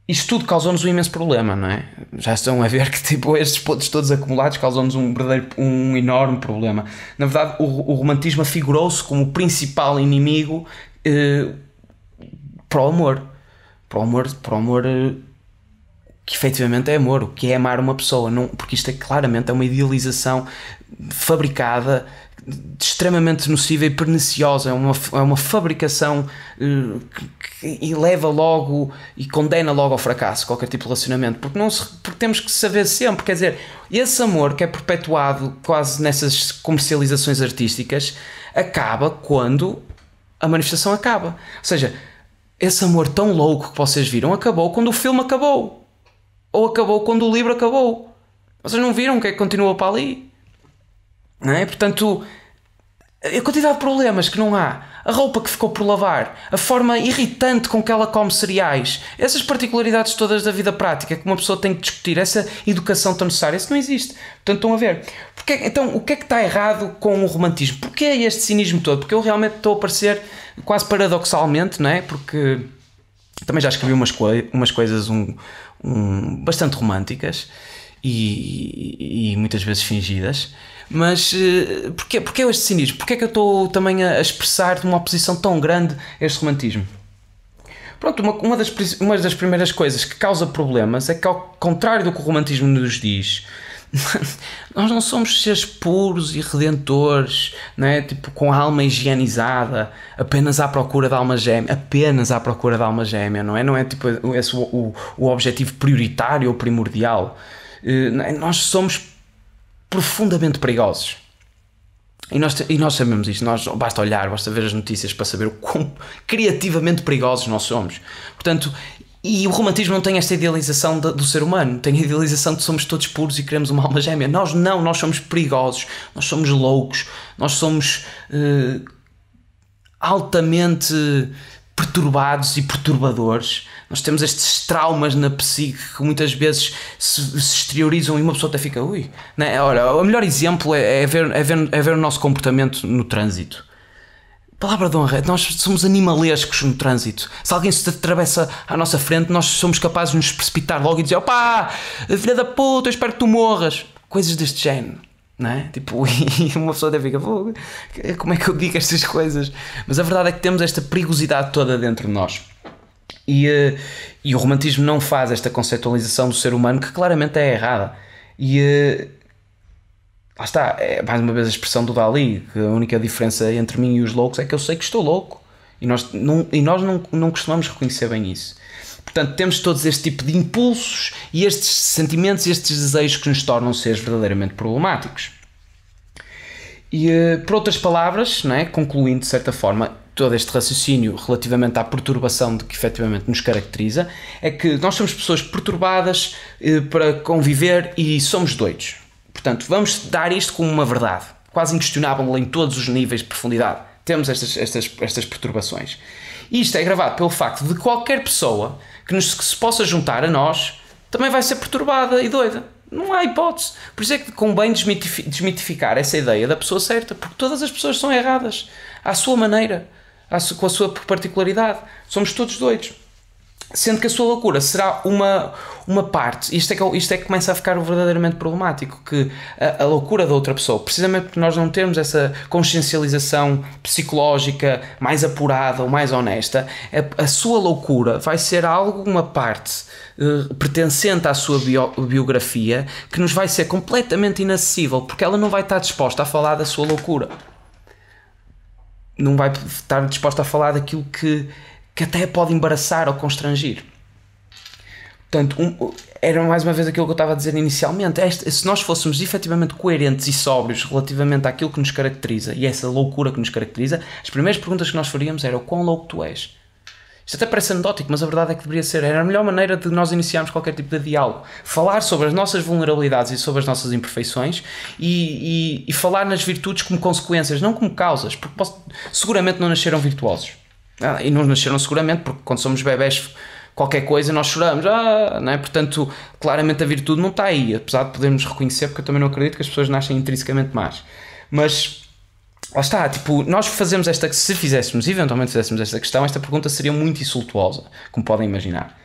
isto tudo causou-nos um imenso problema, não é? Já estão a ver que tipo, estes pontos todos acumulados causam-nos um enorme problema. Na verdade, o romantismo afigurou-se como o principal inimigo para o amor. Para o amor que efetivamente é amor, o que é amar uma pessoa, não, porque isto claramente é uma idealização fabricada, extremamente nociva e perniciosa, é uma fabricação que leva logo e condena logo ao fracasso qualquer tipo de relacionamento, porque temos que saber sempre, quer dizer, esse amor que é perpetuado quase nessas comercializações artísticas acaba quando a manifestação acaba, ou seja, esse amor tão louco que vocês viram acabou quando o filme acabou. Ou acabou quando o livro acabou. Vocês não viram o que é que continua para ali? Não é? Portanto, a quantidade de problemas que não há, a roupa que ficou por lavar, a forma irritante com que ela come cereais, essas particularidades todas da vida prática que uma pessoa tem que discutir, essa educação tão necessária, isso não existe. Portanto, estão a ver. Então, o que é que está errado com o romantismo? Porquê é este cinismo todo? Porque eu realmente estou a parecer quase paradoxalmente, não é? Porque também já escrevi umas coisas bastante românticas e muitas vezes fingidas, mas porquê este cinismo? Porquê é que eu estou também a expressar uma oposição tão grande a este romantismo? Pronto, uma das primeiras coisas que causa problemas é que, ao contrário do que o romantismo nos diz, nós não somos seres puros e redentores, não é? Tipo, com a alma higienizada, apenas à procura da alma gêmea, não é? Não é tipo esse o objetivo prioritário ou primordial. Nós somos profundamente perigosos. E nós sabemos isto, basta olhar, basta ver as notícias para saber o quão criativamente perigosos nós somos. Portanto, e o romantismo não tem esta idealização do ser humano, tem a idealização de que somos todos puros e queremos uma alma gêmea. Nós não, nós somos perigosos, nós somos loucos, nós somos altamente perturbados e perturbadores, Nós temos estes traumas na psique que muitas vezes se exteriorizam e uma pessoa até fica, ui, né? Ora, o melhor exemplo é ver o nosso comportamento no trânsito. Palavra de honra, nós somos animalescos no trânsito. Se alguém se atravessa à nossa frente, nós somos capazes de nos precipitar logo e dizer, opá, filha da puta, eu espero que tu morras. Coisas deste género. Não é? Tipo, e uma pessoa até fica, como é que eu digo estas coisas? Mas a verdade é que temos esta perigosidade toda dentro de nós. E o romantismo não faz esta conceitualização do ser humano que claramente é errada. Lá está, é mais uma vez a expressão do Dalí, que a única diferença entre mim e os loucos é que eu sei que estou louco. E nós não costumamos reconhecer bem isso. Portanto, temos todos este tipo de impulsos e estes sentimentos e estes desejos que nos tornam seres verdadeiramente problemáticos. E, por outras palavras, não é? Concluindo de certa forma todo este raciocínio relativamente à perturbação de que efetivamente nos caracteriza, é que nós somos pessoas perturbadas para conviver e somos doidos. Portanto, vamos dar isto como uma verdade, quase inquestionável em todos os níveis de profundidade. Temos estas perturbações. E isto é gravado pelo facto de qualquer pessoa que se possa juntar a nós também vai ser perturbada e doida. Não há hipótese. Por isso é que convém desmitificar essa ideia da pessoa certa, porque todas as pessoas são erradas, à sua maneira, com a sua particularidade. Somos todos doidos. Sendo que a sua loucura será uma parte, isto é que começa a ficar verdadeiramente problemático, que a loucura da outra pessoa, precisamente porque nós não temos essa consciencialização psicológica mais apurada ou mais honesta, a sua loucura vai ser uma parte pertencente à sua biografia que nos vai ser completamente inacessível, porque ela não vai estar disposta a falar da sua loucura. Não vai estar disposta a falar daquilo que até pode embaraçar ou constrangir. Portanto, era mais uma vez aquilo que eu estava a dizer inicialmente. Se nós fôssemos efetivamente coerentes e sóbrios relativamente àquilo que nos caracteriza e essa loucura que nos caracteriza, as primeiras perguntas que nós faríamos eram: o quão louco tu és? Isto até parece anedótico, mas a verdade é que deveria ser. Era a melhor maneira de nós iniciarmos qualquer tipo de diálogo. Falar sobre as nossas vulnerabilidades e sobre as nossas imperfeições e falar nas virtudes como consequências, não como causas, porque seguramente não nasceram virtuosos. E não nasceram seguramente, porque quando somos bebés qualquer coisa nós choramos, não é? Portanto, claramente a virtude não está aí, apesar de podermos reconhecer, porque eu também não acredito que as pessoas nascem intrinsecamente más. Mas lá está, tipo, nós fazemos se eventualmente fizéssemos esta questão, esta pergunta seria muito insultuosa, como podem imaginar.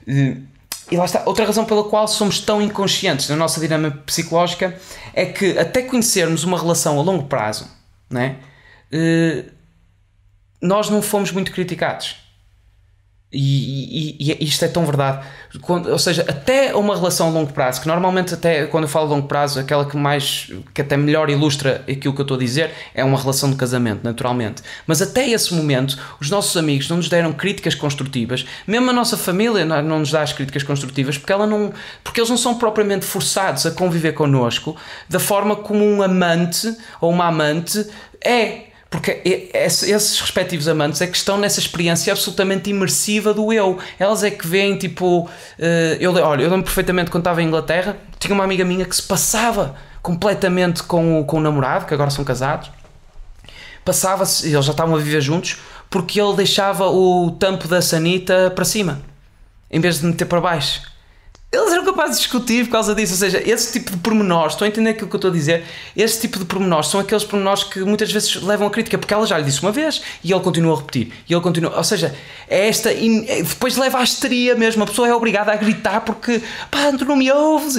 E lá está, outra razão pela qual somos tão inconscientes na nossa dinâmica psicológica é que até conhecermos uma relação a longo prazo, não é? Nós não fomos muito criticados. E isto é tão verdade. Ou seja, até uma relação a longo prazo, que normalmente, até quando eu falo de longo prazo, aquela que até melhor ilustra aquilo que eu estou a dizer é uma relação de casamento, naturalmente. Mas até esse momento, os nossos amigos não nos deram críticas construtivas, mesmo a nossa família não nos dá as críticas construtivas, porque eles não são propriamente forçados a conviver connosco da forma como um amante ou uma amante é. Porque esses respectivos amantes é que estão nessa experiência absolutamente imersiva do eu. Elas é que veem, tipo... eu lembro perfeitamente quando estava em Inglaterra, tinha uma amiga minha que se passava completamente com o namorado, que agora são casados. Passava-se, eles já estavam a viver juntos, porque ele deixava o tampo da sanita para cima, em vez de meter para baixo. Eles eram capazes de discutir por causa disso. Ou seja, esse tipo de pormenores, estão a entender aquilo que eu estou a dizer? Esse tipo de pormenores são aqueles pormenores que muitas vezes levam a crítica, porque ela já lhe disse uma vez e ele continua a repetir. Ou seja, depois leva à histeria mesmo. A pessoa é obrigada a gritar porque tu não me ouves.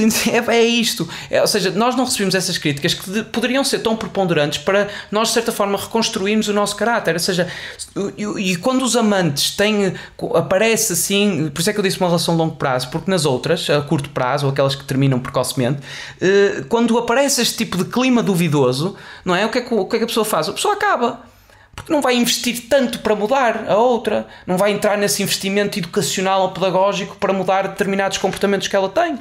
É isto. Ou seja, nós não recebemos essas críticas que poderiam ser tão preponderantes para nós, de certa forma, reconstruirmos o nosso caráter. Ou seja, e quando os amantes aparece assim, por isso é que eu disse uma relação a longo prazo, porque nas outras, a curto prazo, ou aquelas que terminam precocemente, quando aparece este tipo de clima duvidoso, não é? O que é que a pessoa faz? A pessoa acaba, porque não vai investir tanto para mudar a outra, não vai entrar nesse investimento educacional ou pedagógico para mudar determinados comportamentos que ela tem.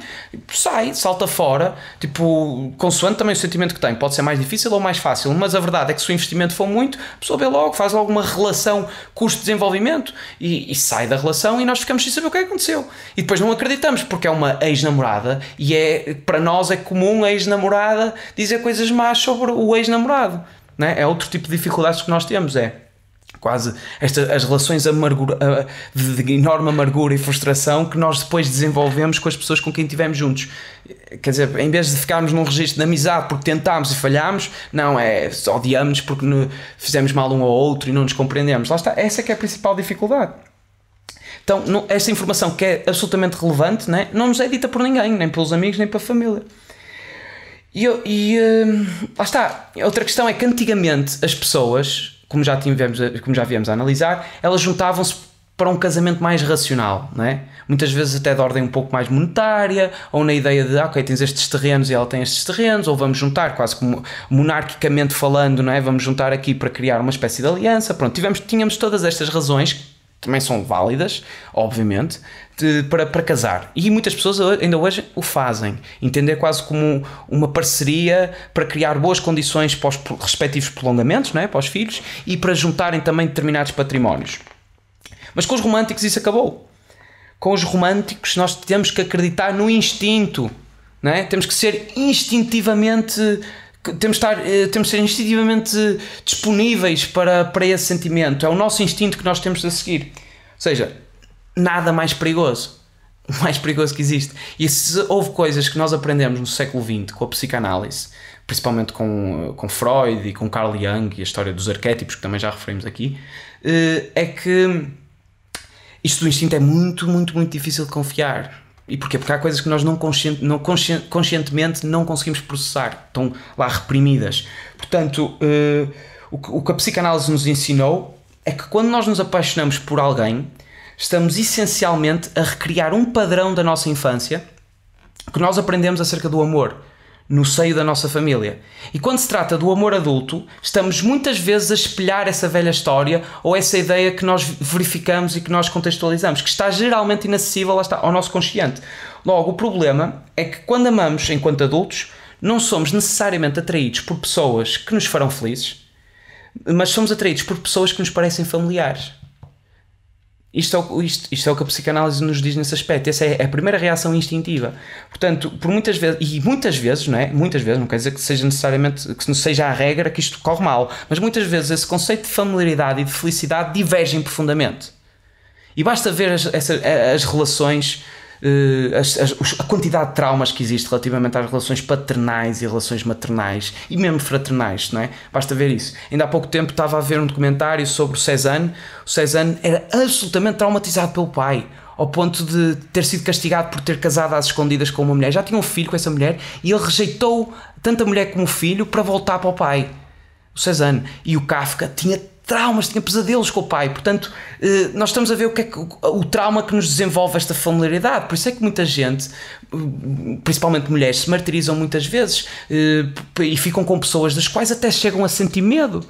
Salta fora, tipo, consoante também o sentimento que tem. Pode ser mais difícil ou mais fácil, mas a verdade é que se o investimento for muito, a pessoa vê logo, faz logo uma relação custo-desenvolvimento e sai da relação e nós ficamos sem saber o que aconteceu. E depois não acreditamos, porque é uma ex-namorada e para nós é comum a ex-namorada dizer coisas más sobre o ex-namorado. Não é? É outro tipo de dificuldades que nós temos, quase as relações de enorme amargura e frustração que nós depois desenvolvemos com as pessoas com quem estivemos juntos. Quer dizer, em vez de ficarmos num registro de amizade porque tentámos e falhámos, não, odiamos porque fizemos mal um ao outro e não nos compreendemos. Lá está, essa é que é a principal dificuldade. Então, esta informação que é absolutamente relevante, né, não nos é dita por ninguém, nem pelos amigos, nem pela família. Lá está. Outra questão é que antigamente as pessoas, como já viemos a analisar, elas juntavam-se para um casamento mais racional, não é? Muitas vezes até de ordem um pouco mais monetária, ou na ideia de, ok, tens estes terrenos e ela tem estes terrenos, ou vamos juntar, quase como monarquicamente falando, não é? Vamos juntar aqui para criar uma espécie de aliança. Pronto, tínhamos todas estas razões, que também são válidas, obviamente, para casar. E muitas pessoas ainda hoje o fazem. Entender quase como uma parceria para criar boas condições para os respectivos prolongamentos, não é? Para os filhos, e para juntarem também determinados patrimónios. Mas com os românticos isso acabou. Com os românticos nós temos que acreditar no instinto, não é? Temos que ser instintivamente... Temos de ser instintivamente disponíveis para esse sentimento. É o nosso instinto que nós temos de seguir. Ou seja, nada mais perigoso. O mais perigoso que existe. E se houve coisas que nós aprendemos no século XX com a psicanálise, principalmente com Freud e com Carl Jung e a história dos arquétipos, que também já referimos aqui, é que isto do instinto é muito, muito, muito difícil de confiar. E porquê? Porque há coisas que nós conscientemente não conseguimos processar, estão lá reprimidas. Portanto, o que a psicanálise nos ensinou é que quando nós nos apaixonamos por alguém, estamos essencialmente a recriar um padrão da nossa infância que nós aprendemos acerca do amor no seio da nossa família. E quando se trata do amor adulto, estamos muitas vezes a espelhar essa velha história ou essa ideia que nós verificamos e que nós contextualizamos, que está geralmente inacessível, lá está, ao nosso consciente. Logo, o problema é que quando amamos enquanto adultos, não somos necessariamente atraídos por pessoas que nos farão felizes, mas somos atraídos por pessoas que nos parecem familiares. Isto é o que a psicanálise nos diz nesse aspecto. Essa é a primeira reação instintiva. Portanto, muitas vezes, não é? Muitas vezes, não quer dizer que seja necessariamente, que seja a regra que isto corre mal, mas muitas vezes esse conceito de familiaridade e de felicidade divergem profundamente. E basta ver as relações, a quantidade de traumas que existe relativamente às relações paternais e relações maternais e mesmo fraternais, não é? Basta ver isso. Ainda há pouco tempo estava a ver um documentário sobre o Cézanne. O Cézanne era absolutamente traumatizado pelo pai, ao ponto de ter sido castigado por ter casado às escondidas com uma mulher. Já tinha um filho com essa mulher e ele rejeitou tanto a mulher como o filho para voltar para o pai. O Cézanne. E o Kafka tinha traumas, tinha pesadelos com o pai. Portanto, nós estamos a ver o que é o trauma que nos desenvolve esta familiaridade. Por isso é que muita gente, principalmente mulheres, se martirizam muitas vezes e ficam com pessoas das quais até chegam a sentir medo.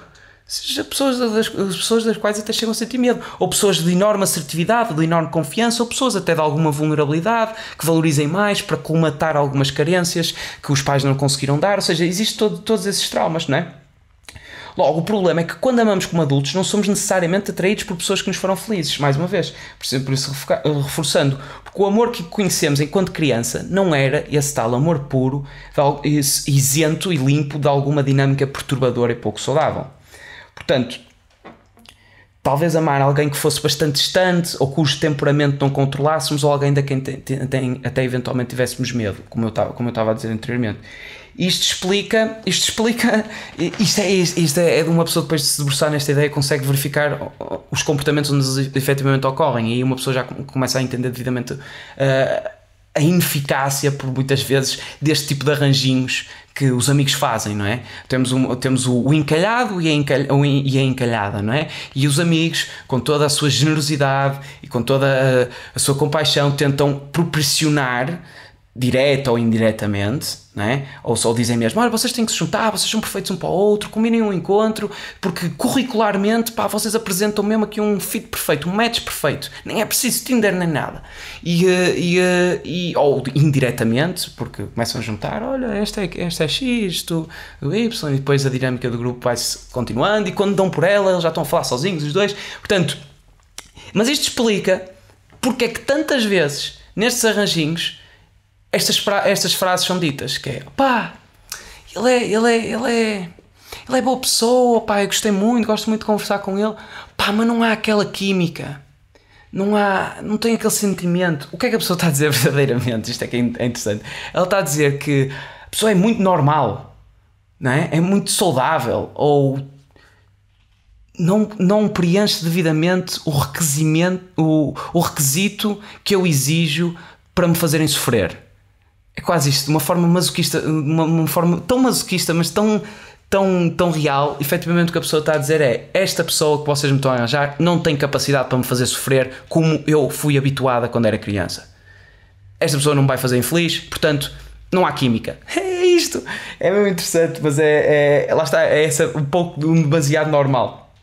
Pessoas das quais até chegam a sentir medo. Ou pessoas de enorme assertividade, de enorme confiança, ou pessoas até de alguma vulnerabilidade, que valorizem mais para colmatar algumas carências que os pais não conseguiram dar. Ou seja, existem todos esses traumas, não é? Logo, o problema é que quando amamos como adultos não somos necessariamente atraídos por pessoas que nos foram felizes, mais uma vez, por isso reforçando, porque o amor que conhecemos enquanto criança não era esse tal amor puro, isento e limpo de alguma dinâmica perturbadora e pouco saudável. Portanto, talvez amar alguém que fosse bastante distante ou cujo temperamento não controlássemos, ou alguém de quem até eventualmente tivéssemos medo, como eu estava a dizer anteriormente. Isto é de uma pessoa depois de se debruçar nesta ideia consegue verificar os comportamentos onde eles efetivamente ocorrem, e aí uma pessoa já começa a entender devidamente a ineficácia, por muitas vezes, deste tipo de arranjinhos que os amigos fazem, não é? Temos o encalhado e a encalhada, não é? E os amigos, com toda a sua generosidade e com toda a sua compaixão, tentam proporcionar, direta ou indiretamente, não é? Ou só dizem mesmo, olha, vocês têm que se juntar, vocês são perfeitos um para o outro, combinem um encontro, porque curricularmente, pá, vocês apresentam mesmo aqui um fit perfeito, um match perfeito, nem é preciso Tinder nem nada. Ou indiretamente, porque começam a juntar, olha, esta é X, tu Y, e depois a dinâmica do grupo vai-se continuando, e quando dão por ela, eles já estão a falar sozinhos, os dois. Portanto, mas isto explica porque é que tantas vezes, nestes arranjinhos, estas frases são ditas, que é, pá, ele é boa pessoa, pá, eu gostei muito, gosto muito de conversar com ele, pá, mas não há aquela química, não tem aquele sentimento. O que é que a pessoa está a dizer verdadeiramente? Isto é que é interessante. Ela está a dizer que a pessoa é muito normal, não é? É muito saudável, ou não preenche devidamente o requisito que eu exijo para me fazerem sofrer. É quase isto, de uma forma masoquista, uma forma tão masoquista, mas tão real. Efetivamente o que a pessoa está a dizer é: esta pessoa que vocês me estão a arranjar não tem capacidade para me fazer sofrer como eu fui habituada quando era criança. Esta pessoa não me vai fazer infeliz, portanto não há química. É isto, é mesmo interessante, mas lá está, é essa, um pouco de um demasiado normal.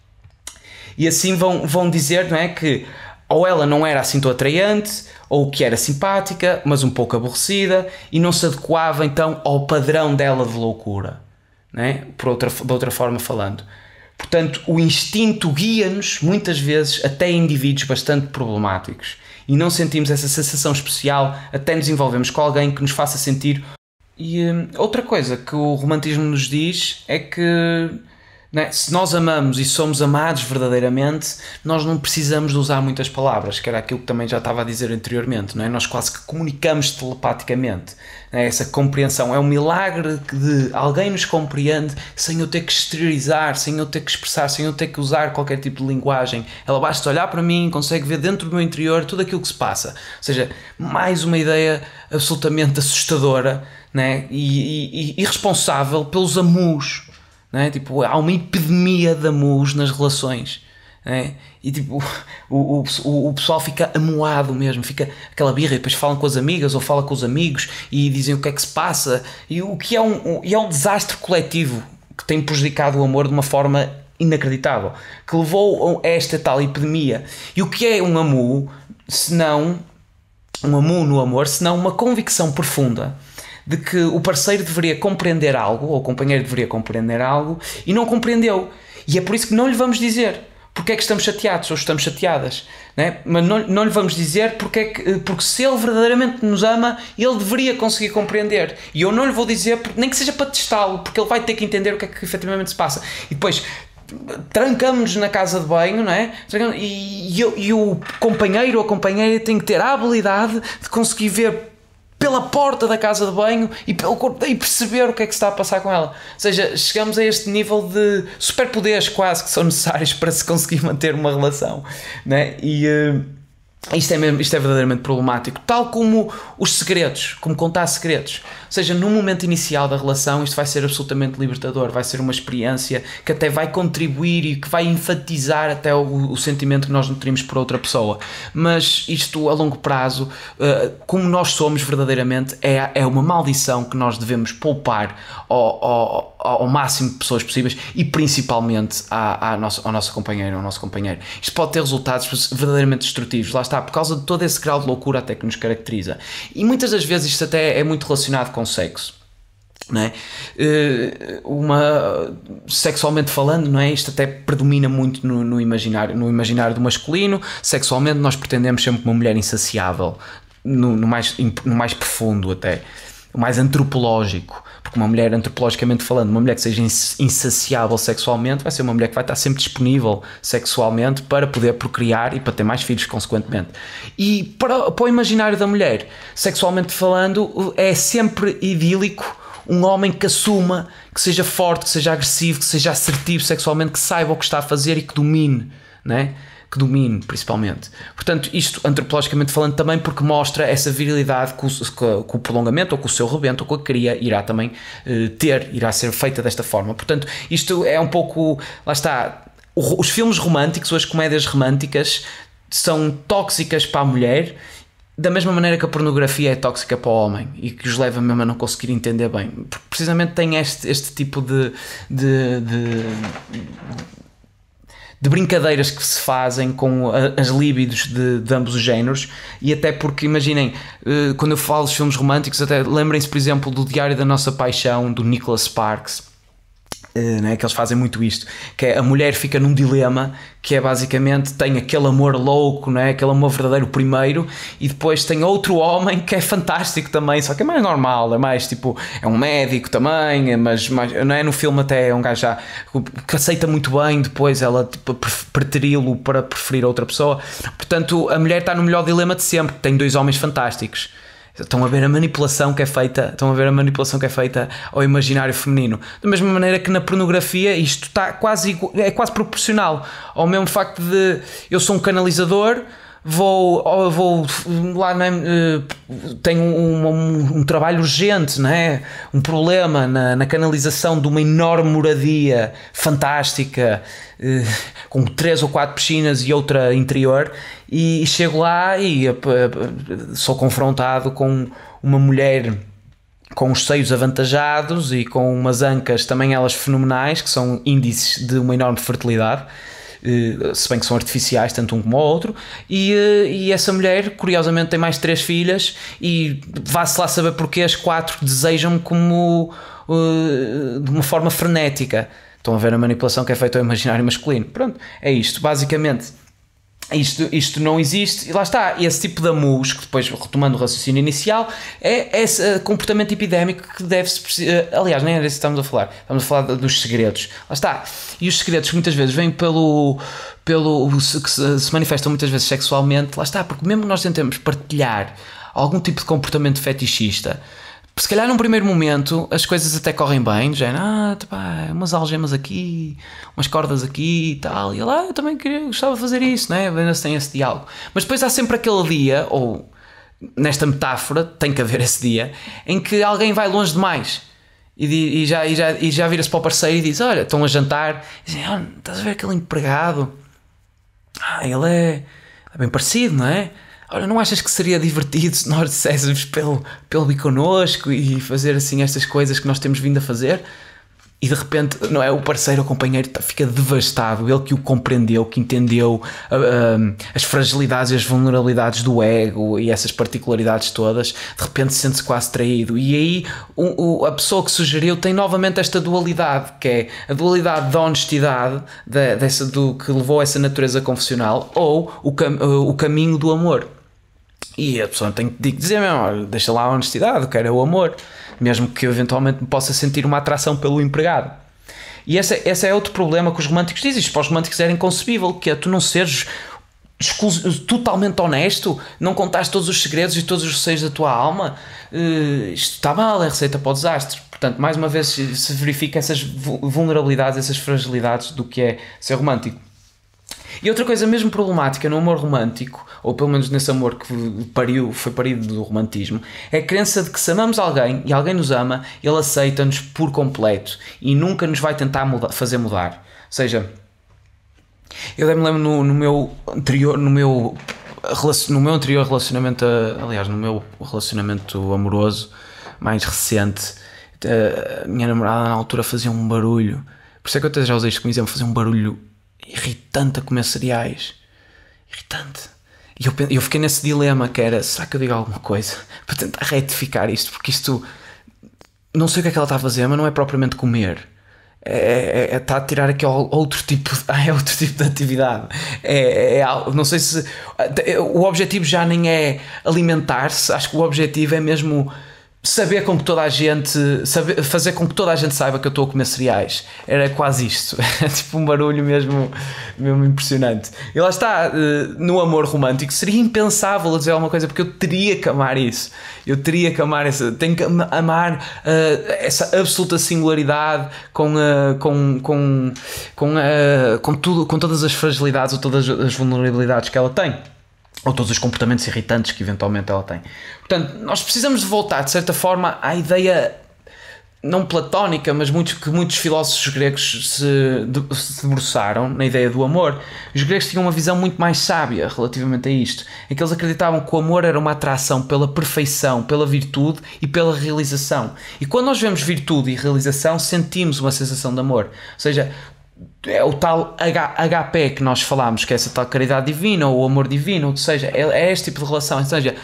E assim vão dizer, não é, que ou ela não era assim tão atraente, ou que era simpática, mas um pouco aborrecida, e não se adequava então ao padrão dela de loucura, não é? De outra forma falando. Portanto, o instinto guia-nos muitas vezes até indivíduos bastante problemáticos, e não sentimos essa sensação especial até nos envolvemos com alguém que nos faça sentir. E outra coisa que o romantismo nos diz é que, não é, se nós amamos e somos amados verdadeiramente, nós não precisamos de usar muitas palavras, que era aquilo que também já estava a dizer anteriormente, não é? Nós quase que comunicamos telepaticamente, não é? Essa compreensão é um milagre de alguém nos compreende sem eu ter que exteriorizar, sem eu ter que expressar, sem eu ter que usar qualquer tipo de linguagem. Ela basta olhar para mim, consegue ver dentro do meu interior tudo aquilo que se passa. Ou seja, mais uma ideia absolutamente assustadora, não é? E irresponsável pelos amus. Não é? Tipo, há uma epidemia de amus nas relações, não é? E tipo, o pessoal fica amuado mesmo, fica aquela birra, e depois falam com as amigas ou falam com os amigos e dizem o que é que se passa, e o que é um desastre coletivo que tem prejudicado o amor de uma forma inacreditável, que levou a esta tal epidemia. E o que é um amu, senão um amu no amor, senão uma convicção profunda de que o parceiro deveria compreender algo, ou o companheiro deveria compreender algo, e não compreendeu. E é por isso que não lhe vamos dizer porque é que estamos chateados ou estamos chateadas, não é? Mas não lhe vamos dizer porque se ele verdadeiramente nos ama, ele deveria conseguir compreender. E eu não lhe vou dizer, nem que seja para testá-lo, porque ele vai ter que entender o que é que efetivamente se passa. E depois trancamos-nos na casa de banho, não é? E o companheiro ou a companheira tem que ter a habilidade de conseguir ver pela porta da casa de banho e pelo corpo, e perceber o que é que se está a passar com ela. Ou seja, chegamos a este nível de superpoderes quase que são necessários para se conseguir manter uma relação, não é? E isto é verdadeiramente problemático, tal como os segredos, como contar segredos. Ou seja, no momento inicial da relação isto vai ser absolutamente libertador, vai ser uma experiência que até vai contribuir e que vai enfatizar até o sentimento que nós nutrimos por outra pessoa. Mas isto a longo prazo, como nós somos verdadeiramente, é uma maldição que nós devemos poupar ao máximo de pessoas possíveis, e principalmente ao nosso companheiro, ao nosso companheiro. Isto pode ter resultados verdadeiramente destrutivos, lá está, por causa de todo esse grau de loucura até que nos caracteriza. E muitas das vezes isto até é muito relacionado com sexo, não é? Sexualmente falando, não é? Isto até predomina muito no imaginário do masculino. Sexualmente nós pretendemos sempre uma mulher insaciável, no mais profundo até, o mais antropológico, porque uma mulher, antropologicamente falando, uma mulher que seja insaciável sexualmente vai ser uma mulher que vai estar sempre disponível sexualmente para poder procriar e para ter mais filhos consequentemente. E para o imaginário da mulher, sexualmente falando, é sempre idílico um homem que assuma, que seja forte, que seja agressivo, que seja assertivo sexualmente, que saiba o que está a fazer e que domine, não é? Que domine, principalmente. Portanto, isto antropologicamente falando também, porque mostra essa virilidade que o prolongamento, ou que o seu rebento, ou que a cria irá também irá ser feita desta forma. Portanto, isto é um pouco, lá está, os filmes românticos ou as comédias românticas são tóxicas para a mulher, da mesma maneira que a pornografia é tóxica para o homem e que os leva mesmo a não conseguir entender bem, porque precisamente tem este tipo de brincadeiras que se fazem com as libidos de ambos os géneros. E até porque, imaginem, quando eu falo dos filmes românticos, até lembrem-se, por exemplo, do Diário da Nossa Paixão, do Nicholas Sparks, Né, que eles fazem muito isto, que é a mulher fica num dilema, que é basicamente tem aquele amor louco, né, aquele amor verdadeiro primeiro, e depois tem outro homem que é fantástico também, só que é mais normal, é mais tipo, é um médico também, mas não é, no filme até é um gajo já que aceita muito bem depois ela tipo, preteri-lo para preferir outra pessoa. Portanto a mulher está no melhor dilema de sempre, tem dois homens fantásticos. Estão a ver a manipulação que é feita, ao imaginário feminino. Da mesma maneira que na pornografia isto está é quase proporcional ao mesmo facto de eu sou um canalizador, vou lá, tenho um trabalho urgente, não é? Um problema na canalização de uma enorme moradia fantástica, com 3 ou 4 piscinas e outra interior, e chego lá e sou confrontado com uma mulher com os seios avantajados e com umas ancas também elas fenomenais, que são índices de uma enorme fertilidade, se bem que são artificiais, tanto um como o outro, e essa mulher curiosamente tem mais 3 filhas, e vá-se lá saber porque as 4 desejam-me como de uma forma frenética. Estão a ver a manipulação que é feita ao imaginário masculino. Pronto, é isto, basicamente. Isto não existe, e lá está, esse tipo de amus, que depois, retomando o raciocínio inicial, é esse comportamento epidémico que deve-se, aliás, nem era isso que estamos a falar dos segredos, lá está, e os segredos muitas vezes vêm que se manifestam muitas vezes sexualmente, lá está, porque mesmo que nós tentemos partilhar algum tipo de comportamento fetichista, se calhar num primeiro momento as coisas até correm bem, do género, umas algemas aqui, umas cordas aqui e tal, e lá eu também gostava de fazer isso, né? Ainda se tem esse diálogo. Mas depois há sempre aquele dia, ou nesta metáfora, tem que haver esse dia, em que alguém vai longe demais e já vira-se para o parceiro e diz: olha, estão a jantar, e dizem: estás a ver aquele empregado? Ele é bem parecido, não é? Ora, não achas que seria divertido se nós disséssemos pelo ir connosco e fazer assim estas coisas que nós temos vindo a fazer? E de repente, não é, o parceiro ou companheiro fica devastado, ele que o compreendeu, que entendeu as fragilidades e as vulnerabilidades do ego e essas particularidades todas, de repente sente-se quase traído. E aí a pessoa que sugeriu tem novamente esta dualidade, que é a dualidade da honestidade, que levou a essa natureza confessional, ou o caminho do amor. E a pessoa tem que dizer mesmo: deixa lá a honestidade, eu quero o amor, mesmo que eu eventualmente possa sentir uma atração pelo empregado. E esse é outro problema que os românticos dizem. Isto para os românticos era inconcebível, que é tu não seres totalmente honesto, não contares todos os segredos e todos os receios da tua alma. Isto está mal, é receita para o desastre. Portanto, mais uma vez se verifica essas vulnerabilidades, essas fragilidades do que é ser romântico. E outra coisa mesmo problemática no amor romântico, ou pelo menos nesse amor que foi parido do romantismo, é a crença de que se amamos alguém e alguém nos ama, ele aceita-nos por completo e nunca nos vai tentar fazer mudar. Ou seja, eu me lembro no meu anterior relacionamento, aliás, no meu relacionamento amoroso mais recente, a minha namorada na altura fazia um barulho, por isso é que eu até já usei isto como exemplo, fazia um barulho irritante a comer cereais, irritante, e eu fiquei nesse dilema que era: será que eu digo alguma coisa para tentar retificar isto, porque isto, não sei o que é que ela está a fazer, mas não é propriamente comer, está a tirar aqui outro tipo de atividade, não sei se o objetivo já nem é alimentar-se, acho que o objetivo é mesmo fazer com que toda a gente saiba que eu estou a comer cereais. Era quase isto. É tipo um barulho mesmo impressionante. E lá está, no amor romântico seria impensável eu dizer alguma coisa, porque eu teria que amar isso. Tenho que amar essa absoluta singularidade com tudo, com todas as fragilidades ou todas as vulnerabilidades que ela tem, ou todos os comportamentos irritantes que eventualmente ela tem. Portanto, nós precisamos de voltar, de certa forma, à ideia não platónica, mas que muitos filósofos gregos se debruçaram na ideia do amor. Os gregos tinham uma visão muito mais sábia relativamente a isto, em que eles acreditavam que o amor era uma atração pela perfeição, pela virtude e pela realização. E quando nós vemos virtude e realização, sentimos uma sensação de amor. Ou seja, é o tal HP que nós falamos, que é essa tal caridade divina ou o amor divino, ou seja, é este tipo de relação. Ou seja,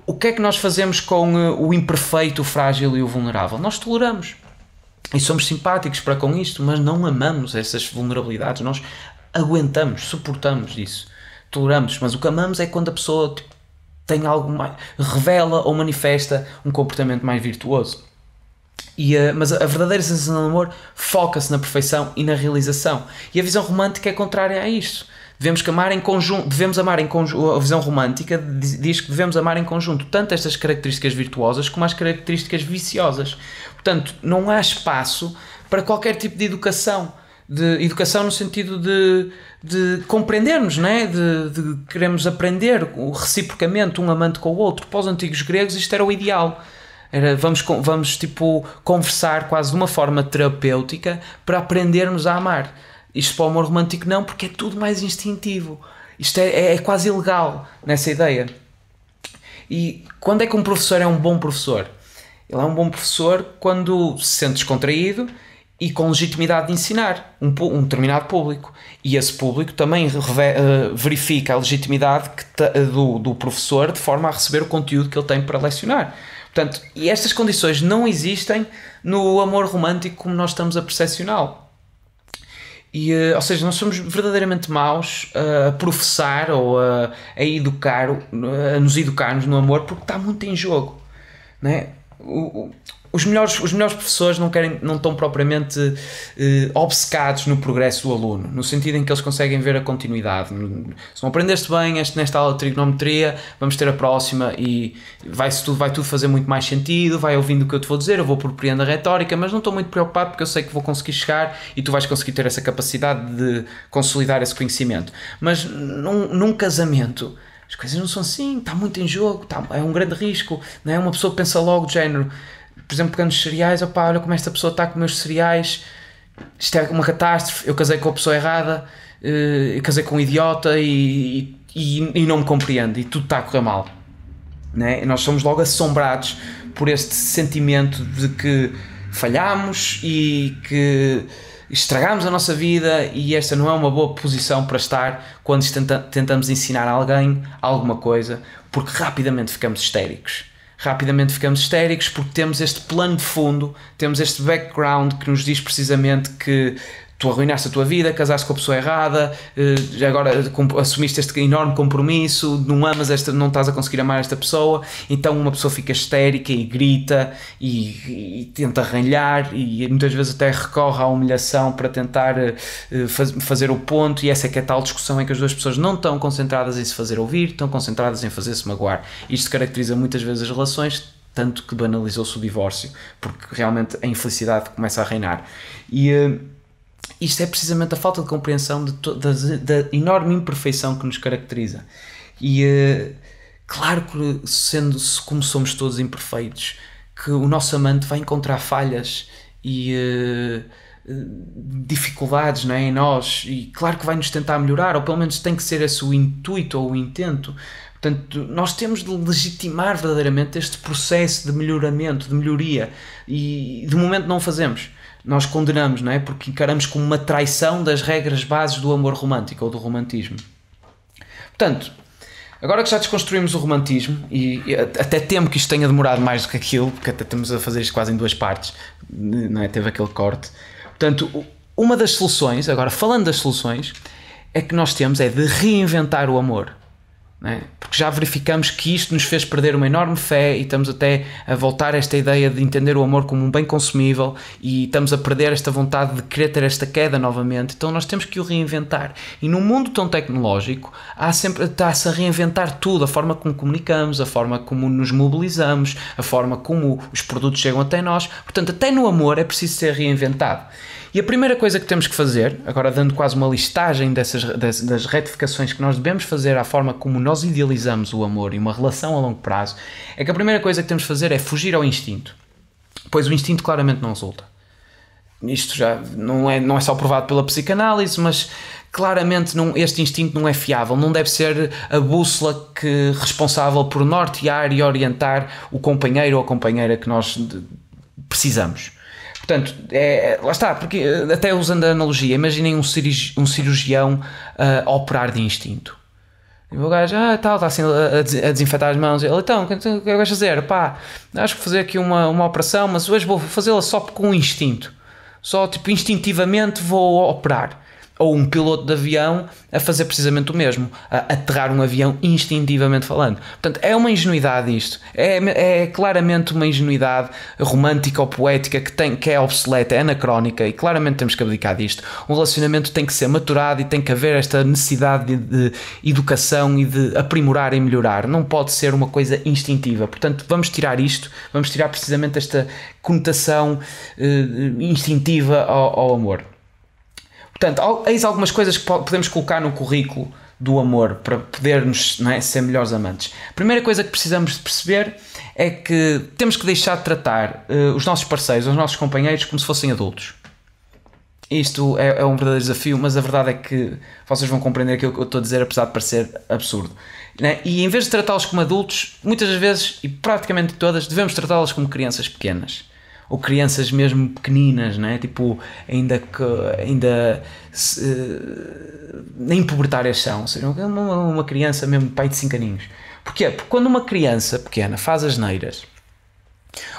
o que é que nós fazemos com o imperfeito, o frágil e o vulnerável? Nós toleramos. e somos simpáticos para com isto, mas não amamos essas vulnerabilidades. Nós aguentamos, suportamos isso, toleramos, mas o que amamos é quando a pessoa tipo, tem algo mais, revela ou manifesta um comportamento mais virtuoso. Mas a verdadeira sensação de amor foca-se na perfeição e na realização. E a visão romântica é contrária a isto. Devemos amar em conjunto. A visão romântica diz que devemos amar em conjunto tanto estas características virtuosas como as características viciosas. Portanto, não há espaço para qualquer tipo de educação. De educação no sentido de compreendermos, não é? de queremos aprender reciprocamente um amante com o outro. Para os antigos gregos isto era o ideal. Vamos tipo conversar quase de uma forma terapêutica para aprendermos a amar. Isto para o amor romântico não, porque é tudo mais instintivo. Isto é quase ilegal nessa ideia. E quando é que um professor é um bom professor? Ele é um bom professor quando se sente descontraído e com legitimidade de ensinar um determinado público. E esse público também verifica a legitimidade do professor de forma a receber o conteúdo que ele tem para lecionar. Portanto, e estas condições não existem no amor romântico como nós estamos a percepcioná-lo. Ou seja, nós somos verdadeiramente maus a professar ou a nos educarmos no amor porque está muito em jogo, não é? Os melhores professores não estão propriamente obcecados no progresso do aluno, no sentido em que eles conseguem ver a continuidade. Se não aprendeste bem nesta aula de trigonometria, vamos ter a próxima e vai tudo fazer muito mais sentido, vai ouvindo o que eu te vou dizer, eu vou apropriando a retórica, mas não estou muito preocupado porque eu sei que vou conseguir chegar e tu vais conseguir ter essa capacidade de consolidar esse conhecimento. Mas num casamento as coisas não são assim, está muito em jogo, é um grande risco, não é? Uma pessoa pensa logo do género, por exemplo, pegando os cereais, olha como esta pessoa está a comer os cereais, isto é uma catástrofe, eu casei com a pessoa errada, eu casei com um idiota e não me compreendo, e tudo está a correr mal, não é? E nós somos logo assombrados por este sentimento de que falhamos e que estragamos a nossa vida, e esta não é uma boa posição para estar quando tentamos ensinar a alguém alguma coisa, porque rapidamente ficamos histéricos porque temos este plano de fundo, temos este background que nos diz precisamente que tu arruinaste a tua vida, casaste com a pessoa errada, agora assumiste este enorme compromisso, não estás a conseguir amar esta pessoa, então uma pessoa fica histérica e grita e tenta arranhar e muitas vezes até recorre à humilhação para tentar fazer o ponto, e essa é que é a tal discussão em que as duas pessoas não estão concentradas em se fazer ouvir, estão concentradas em fazer-se magoar. Isto caracteriza muitas vezes as relações, tanto que banalizou-se o divórcio, porque realmente a infelicidade começa a reinar. Isto é precisamente a falta de compreensão da enorme imperfeição que nos caracteriza. Claro que, como somos todos imperfeitos, que o nosso amante vai encontrar falhas e dificuldades, não é, em nós, e claro que vai nos tentar melhorar, ou pelo menos tem que ser esse o intuito ou o intento. Portanto, nós temos de legitimar verdadeiramente este processo de melhoramento, de melhoria, e de momento não o fazemos. Nós condenamos, não é? Porque encaramos como uma traição das regras bases do amor romântico ou do romantismo. Portanto, agora que já desconstruímos o romantismo, e até temo que isto tenha demorado mais do que aquilo, porque até estamos a fazer isto quase em 2 partes, não é? Teve aquele corte. Portanto, uma das soluções, agora falando das soluções, é que nós temos é de reinventar o amor. Não é? Porque já verificamos que isto nos fez perder uma enorme fé e estamos até a voltar a esta ideia de entender o amor como um bem consumível, e estamos a perder esta vontade de querer ter esta queda novamente. Então nós temos que o reinventar, e num mundo tão tecnológico está-se a reinventar tudo, a forma como comunicamos, a forma como nos mobilizamos, a forma como os produtos chegam até nós. Portanto, até no amor é preciso ser reinventado. E a primeira coisa que temos que fazer, agora dando quase uma listagem das retificações que nós devemos fazer à forma como nós idealizamos o amor e uma relação a longo prazo, é que a primeira coisa que temos que fazer é fugir ao instinto, pois o instinto claramente não resulta. Isto já não é só provado pela psicanálise, mas claramente este instinto não é fiável, não deve ser a bússola responsável por nortear e orientar o companheiro ou a companheira que nós precisamos. Portanto, lá está, porque até usando a analogia, imaginem um cirurgião a operar de instinto. E o gajo, está assim a desinfetar as mãos. Ele, então, o que vais fazer? Pá, acho que vou fazer aqui uma operação, mas hoje vou fazê-la só com instinto. Só, tipo, instintivamente vou operar. Ou um piloto de avião a fazer precisamente o mesmo, a aterrar um avião instintivamente falando. Portanto, é uma ingenuidade isto. É claramente uma ingenuidade romântica ou poética que é obsoleta, é anacrónica, e claramente temos que abdicar disto. Um relacionamento tem que ser maturado e tem que haver esta necessidade de educação e de aprimorar e melhorar. Não pode ser uma coisa instintiva. Portanto, vamos tirar isto, vamos tirar precisamente esta conotação instintiva ao amor. Portanto, eis algumas coisas que podemos colocar no currículo do amor para podermos, não é, ser melhores amantes. A primeira coisa que precisamos de perceber é que temos que deixar de tratar os nossos parceiros, os nossos companheiros, como se fossem adultos. Isto é um verdadeiro desafio, mas a verdade é que vocês vão compreender aquilo que eu estou a dizer, apesar de parecer absurdo. Né? E em vez de tratá-los como adultos, muitas das vezes, e praticamente todas, devemos tratá-los como crianças pequenas. Ou crianças mesmo pequeninas, né? Tipo, ainda nem pubertárias são, ou seja, uma criança mesmo, pai de 5 aninhos. Porquê? Porque quando uma criança pequena faz asneiras,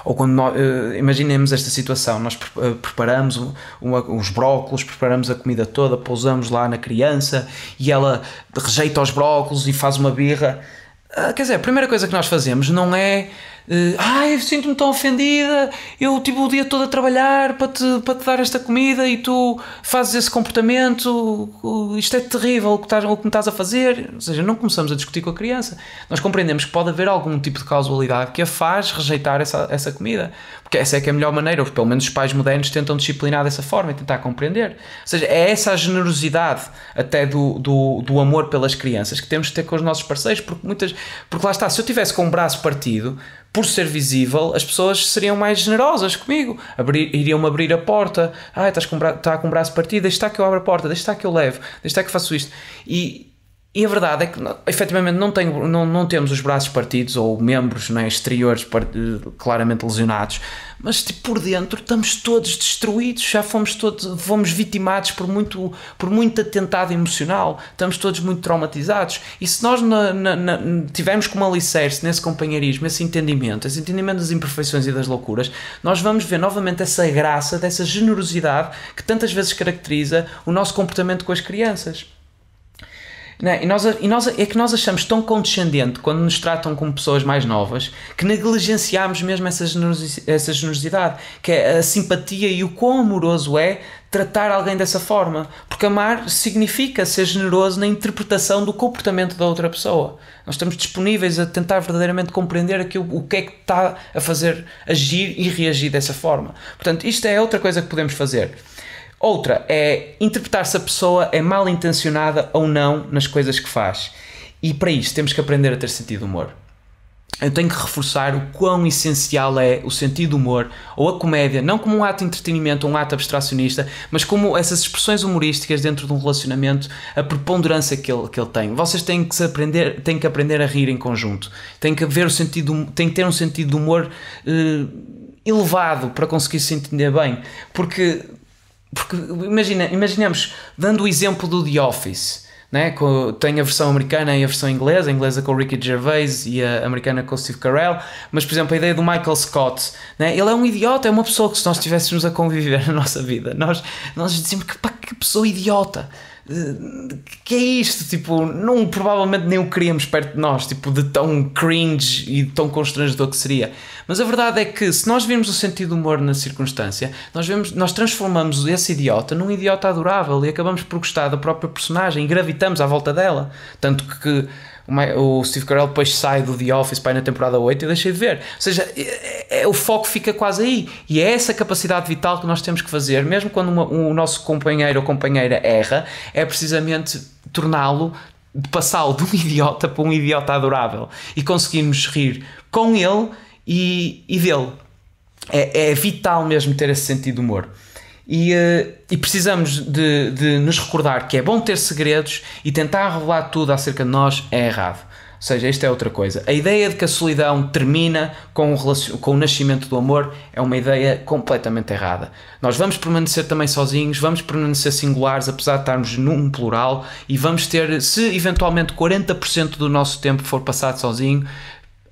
ou quando imaginemos esta situação, nós preparamos os brócolos, preparamos a comida toda, pousamos lá na criança e ela rejeita os brócolos e faz uma birra. Quer dizer, a primeira coisa que nós fazemos não é eu sinto-me tão ofendida, eu tive o dia todo a trabalhar para te dar esta comida e tu fazes esse comportamento, isto é terrível o que me estás a fazer. Ou seja, não começamos a discutir com a criança, nós compreendemos que pode haver algum tipo de causalidade que a faz rejeitar essa comida, porque essa é que é a melhor maneira, ou pelo menos os pais modernos tentam disciplinar dessa forma e tentar compreender. Ou seja, é essa a generosidade até do amor pelas crianças que temos de ter com os nossos parceiros, porque lá está, se eu tivesse com um braço partido, por ser visível, as pessoas seriam mais generosas comigo, iriam-me abrir a porta. Está com o braço partido, deixa estar que eu abro a porta, deixa estar que eu levo, deixa estar que eu faço isto. E a verdade é que efetivamente não temos os braços partidos ou membros, não é, exteriores claramente lesionados, mas tipo, por dentro estamos todos destruídos, já fomos vitimados por muito atentado emocional, estamos todos muito traumatizados. E se nós tivermos como alicerce nesse companheirismo, esse entendimento das imperfeições e das loucuras, nós vamos ver novamente essa graça, dessa generosidade que tantas vezes caracteriza o nosso comportamento com as crianças. Não é? É que nós achamos tão condescendente quando nos tratam como pessoas mais novas que negligenciamos mesmo essa generosidade, que é a simpatia e o quão amoroso é tratar alguém dessa forma, porque amar significa ser generoso na interpretação do comportamento da outra pessoa. Nós estamos disponíveis a tentar verdadeiramente compreender o que é que está a fazer agir e reagir dessa forma. Portanto, isto é outra coisa que podemos fazer. Outra é interpretar se a pessoa é mal intencionada ou não nas coisas que faz. E para isto temos que aprender a ter sentido de humor. Eu tenho que reforçar o quão essencial é o sentido de humor ou a comédia, não como um ato de entretenimento ou um ato abstracionista, mas como essas expressões humorísticas dentro de um relacionamento, a preponderância que ele tem. Vocês têm que aprender a rir em conjunto. Têm que ter um sentido de humor elevado para conseguir se entender bem. Porque imaginemos, dando o exemplo do The Office, né? Tem a versão americana e a versão inglesa, a inglesa com o Ricky Gervais e a americana com o Steve Carell, mas por exemplo a ideia do Michael Scott, né? Ele é um idiota, é uma pessoa que se nós estivéssemos a conviver na nossa vida, nós dizemos que pessoa idiota, que é isto, tipo, provavelmente nem o queríamos perto de nós, tipo, de tão cringe e tão constrangedor que seria. Mas a verdade é que se nós virmos o sentido do humor na circunstância, nós transformamos esse idiota num idiota adorável e acabamos por gostar da própria personagem e gravitamos à volta dela. Tanto que o Steve Carell depois sai do The Office para ir na temporada 8 e deixei de ver. Ou seja, o foco fica quase aí. E é essa capacidade vital que nós temos que fazer, mesmo quando o nosso companheiro ou companheira erra, é precisamente passá-lo de um idiota para um idiota adorável e conseguirmos rir com ele e dele. É vital mesmo ter esse sentido de humor. E precisamos de nos recordar que é bom ter segredos e tentar revelar tudo acerca de nós é errado. Ou seja, esta é outra coisa. A ideia de que a solidão termina com o nascimento do amor é uma ideia completamente errada. Nós vamos permanecer também sozinhos, vamos permanecer singulares, apesar de estarmos num plural, e vamos ter, se eventualmente 40% do nosso tempo for passado sozinho,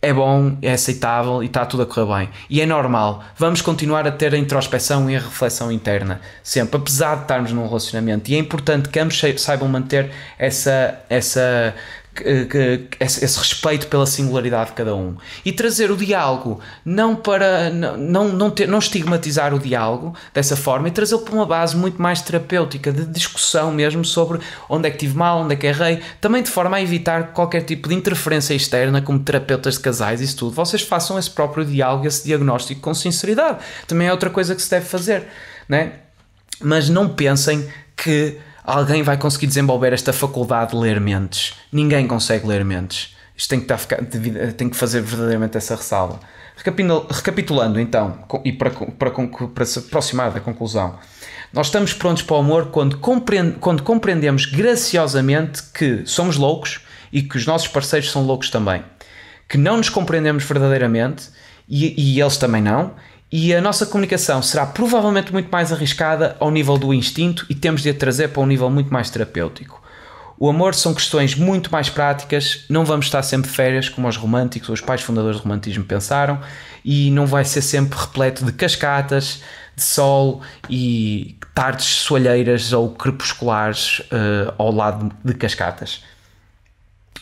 é bom, é aceitável e está tudo a correr bem. E é normal. Vamos continuar a ter a introspeção e a reflexão interna, sempre, apesar de estarmos num relacionamento. E é importante que ambos saibam manter esse respeito pela singularidade de cada um e trazer o diálogo, não estigmatizar o diálogo dessa forma e trazê-lo para uma base muito mais terapêutica, de discussão mesmo sobre onde é que tive mal, onde é que errei, também de forma a evitar qualquer tipo de interferência externa, como terapeutas de casais e isso tudo. Vocês façam esse próprio diálogo, esse diagnóstico com sinceridade, também é outra coisa que se deve fazer, né? Mas não pensem que alguém vai conseguir desenvolver esta faculdade de ler mentes. Ninguém consegue ler mentes. Isto tem que fazer verdadeiramente essa ressalva. Recapitulando então, e para se aproximar da conclusão, nós estamos prontos para o amor quando compreendemos graciosamente que somos loucos e que os nossos parceiros são loucos também. Que não nos compreendemos verdadeiramente e eles também não. E a nossa comunicação será provavelmente muito mais arriscada ao nível do instinto e temos de a trazer para um nível muito mais terapêutico. O amor são questões muito mais práticas, não vamos estar sempre de férias como os românticos ou os pais fundadores do romantismo pensaram, e não vai ser sempre repleto de cascatas, de sol e tardes soalheiras ou crepusculares ao lado de cascatas.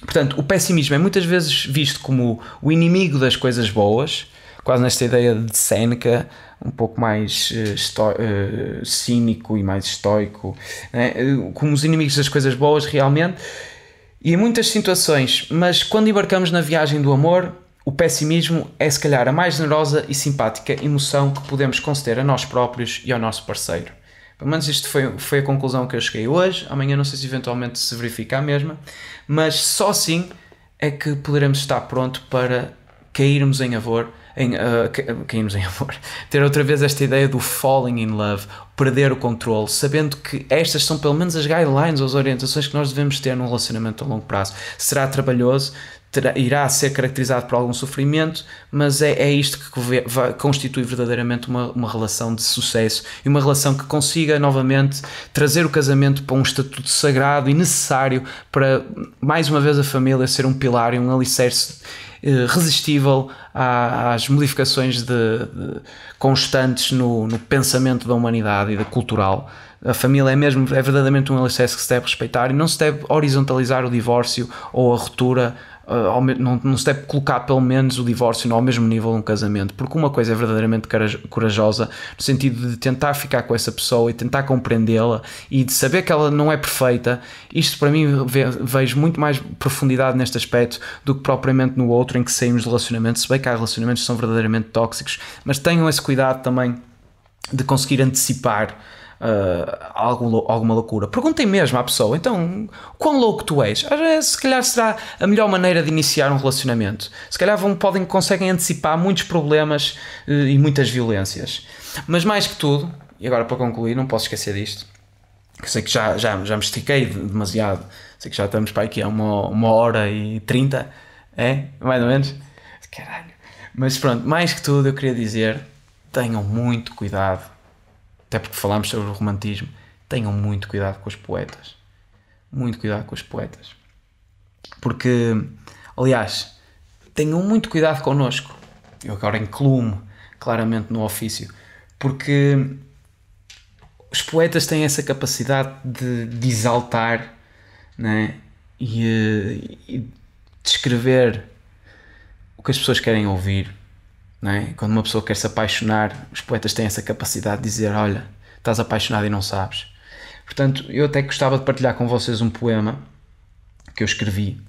Portanto, o pessimismo é muitas vezes visto como o inimigo das coisas boas, quase nesta ideia de Séneca, um pouco mais cínico e mais estoico, né? Como os inimigos das coisas boas realmente, e em muitas situações, mas quando embarcamos na viagem do amor, o pessimismo é se calhar a mais generosa e simpática emoção que podemos conceder a nós próprios e ao nosso parceiro. Pelo menos isto foi a conclusão que eu cheguei hoje. Amanhã não sei se eventualmente se verifica a mesma, mas só assim é que poderemos estar pronto para cairmos em amor, ter outra vez esta ideia do falling in love, perder o controle, sabendo que estas são pelo menos as guidelines ou as orientações que nós devemos ter num relacionamento a longo prazo. Será trabalhoso, irá ser caracterizado por algum sofrimento, mas é isto que constitui verdadeiramente uma relação de sucesso e uma relação que consiga novamente trazer o casamento para um estatuto sagrado e necessário para, mais uma vez, a família ser um pilar e um alicerce resistível às modificações constantes no pensamento da humanidade e da cultural. A família é verdadeiramente um alicerce que se deve respeitar e não se deve horizontalizar o divórcio ou a ruptura, não se deve colocar pelo menos o divórcio ao mesmo nível de um casamento, porque uma coisa é verdadeiramente corajosa no sentido de tentar ficar com essa pessoa e tentar compreendê-la e de saber que ela não é perfeita. Isto para mim vejo muito mais profundidade neste aspecto do que propriamente no outro em que saímos de relacionamento, se bem que há relacionamentos que são verdadeiramente tóxicos, mas tenham esse cuidado também de conseguir antecipar alguma loucura. Perguntem mesmo à pessoa, então, quão louco tu és? Se calhar será a melhor maneira de iniciar um relacionamento. Se calhar conseguem antecipar muitos problemas e muitas violências. Mas mais que tudo, e agora para concluir, não posso esquecer disto, que sei que já me estiquei demasiado, sei que já estamos para aqui a 1h30, mais ou menos, caralho. Mas pronto, mais que tudo eu queria dizer, tenham muito cuidado. Até porque falámos sobre o romantismo, tenham muito cuidado com os poetas. Muito cuidado com os poetas. Porque, aliás, tenham muito cuidado connosco. Eu agora incluo-me claramente no ofício. Porque os poetas têm essa capacidade de exaltar, né? E descrever o que as pessoas querem ouvir. Não é? Quando uma pessoa quer se apaixonar, os poetas têm essa capacidade de dizer: olha, estás apaixonado e não sabes. Portanto, eu até gostava de partilhar com vocês um poema que eu escrevi,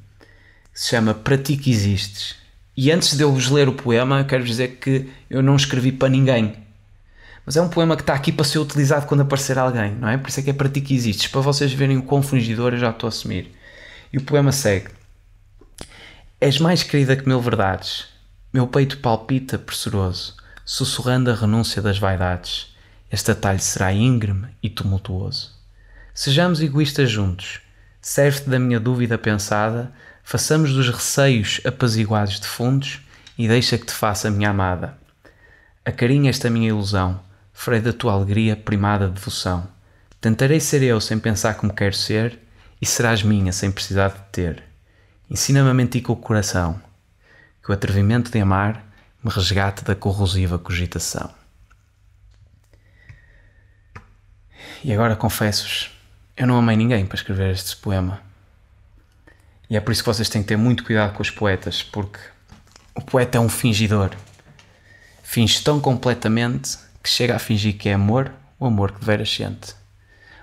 que se chama Para Ti Que Existes. E antes de eu vos ler o poema, eu quero dizer que eu não escrevi para ninguém, mas é um poema que está aqui para ser utilizado quando aparecer alguém, não é? Por isso é que é Para Ti Que Existes, para vocês verem o quão fingidor eu já estou a assumir. E o poema segue: És mais querida que 1000 verdades. Meu peito palpita pressuroso, sussurrando a renúncia das vaidades. Este atalho será íngreme e tumultuoso. Sejamos egoístas juntos, Serve-te da minha dúvida pensada, façamos dos receios apaziguados defundos e deixa que te faça minha amada. Acarinha esta minha ilusão, farei da tua alegria primada devoção. Tentarei ser eu sem pensar como quero ser e serás minha sem precisar de ter. Ensina-me a mentir com o coração, que o atrevimento de amar me resgate da corrosiva cogitação. E agora confesso-vos, eu não amei ninguém para escrever este poema. E é por isso que vocês têm que ter muito cuidado com os poetas, porque o poeta é um fingidor. Finge tão completamente que chega a fingir que é amor, o amor que de veras sente.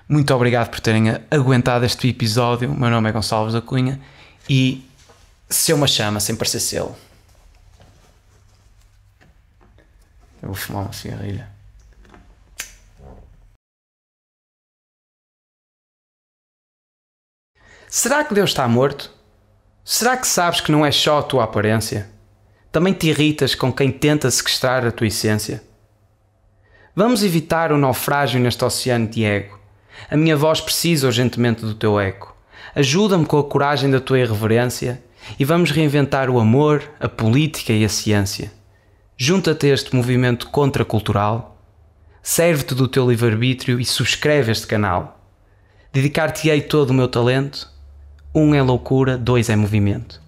Muito obrigado por terem aguentado este episódio. O meu nome é Gonçalves da Cunha e se eu me chama sem parecer selo. Eu vou fumar uma cigarrilha. Será que Deus está morto? Será que sabes que não é só a tua aparência? Também te irritas com quem tenta sequestrar a tua essência? Vamos evitar o naufrágio neste oceano de ego. A minha voz precisa urgentemente do teu eco. Ajuda-me com a coragem da tua irreverência e vamos reinventar o amor, a política e a ciência. Junta-te a este movimento contracultural, serve-te do teu livre-arbítrio e subscreve este canal. Dedicar-te-ei todo o meu talento. 1 é loucura, 2 é movimento.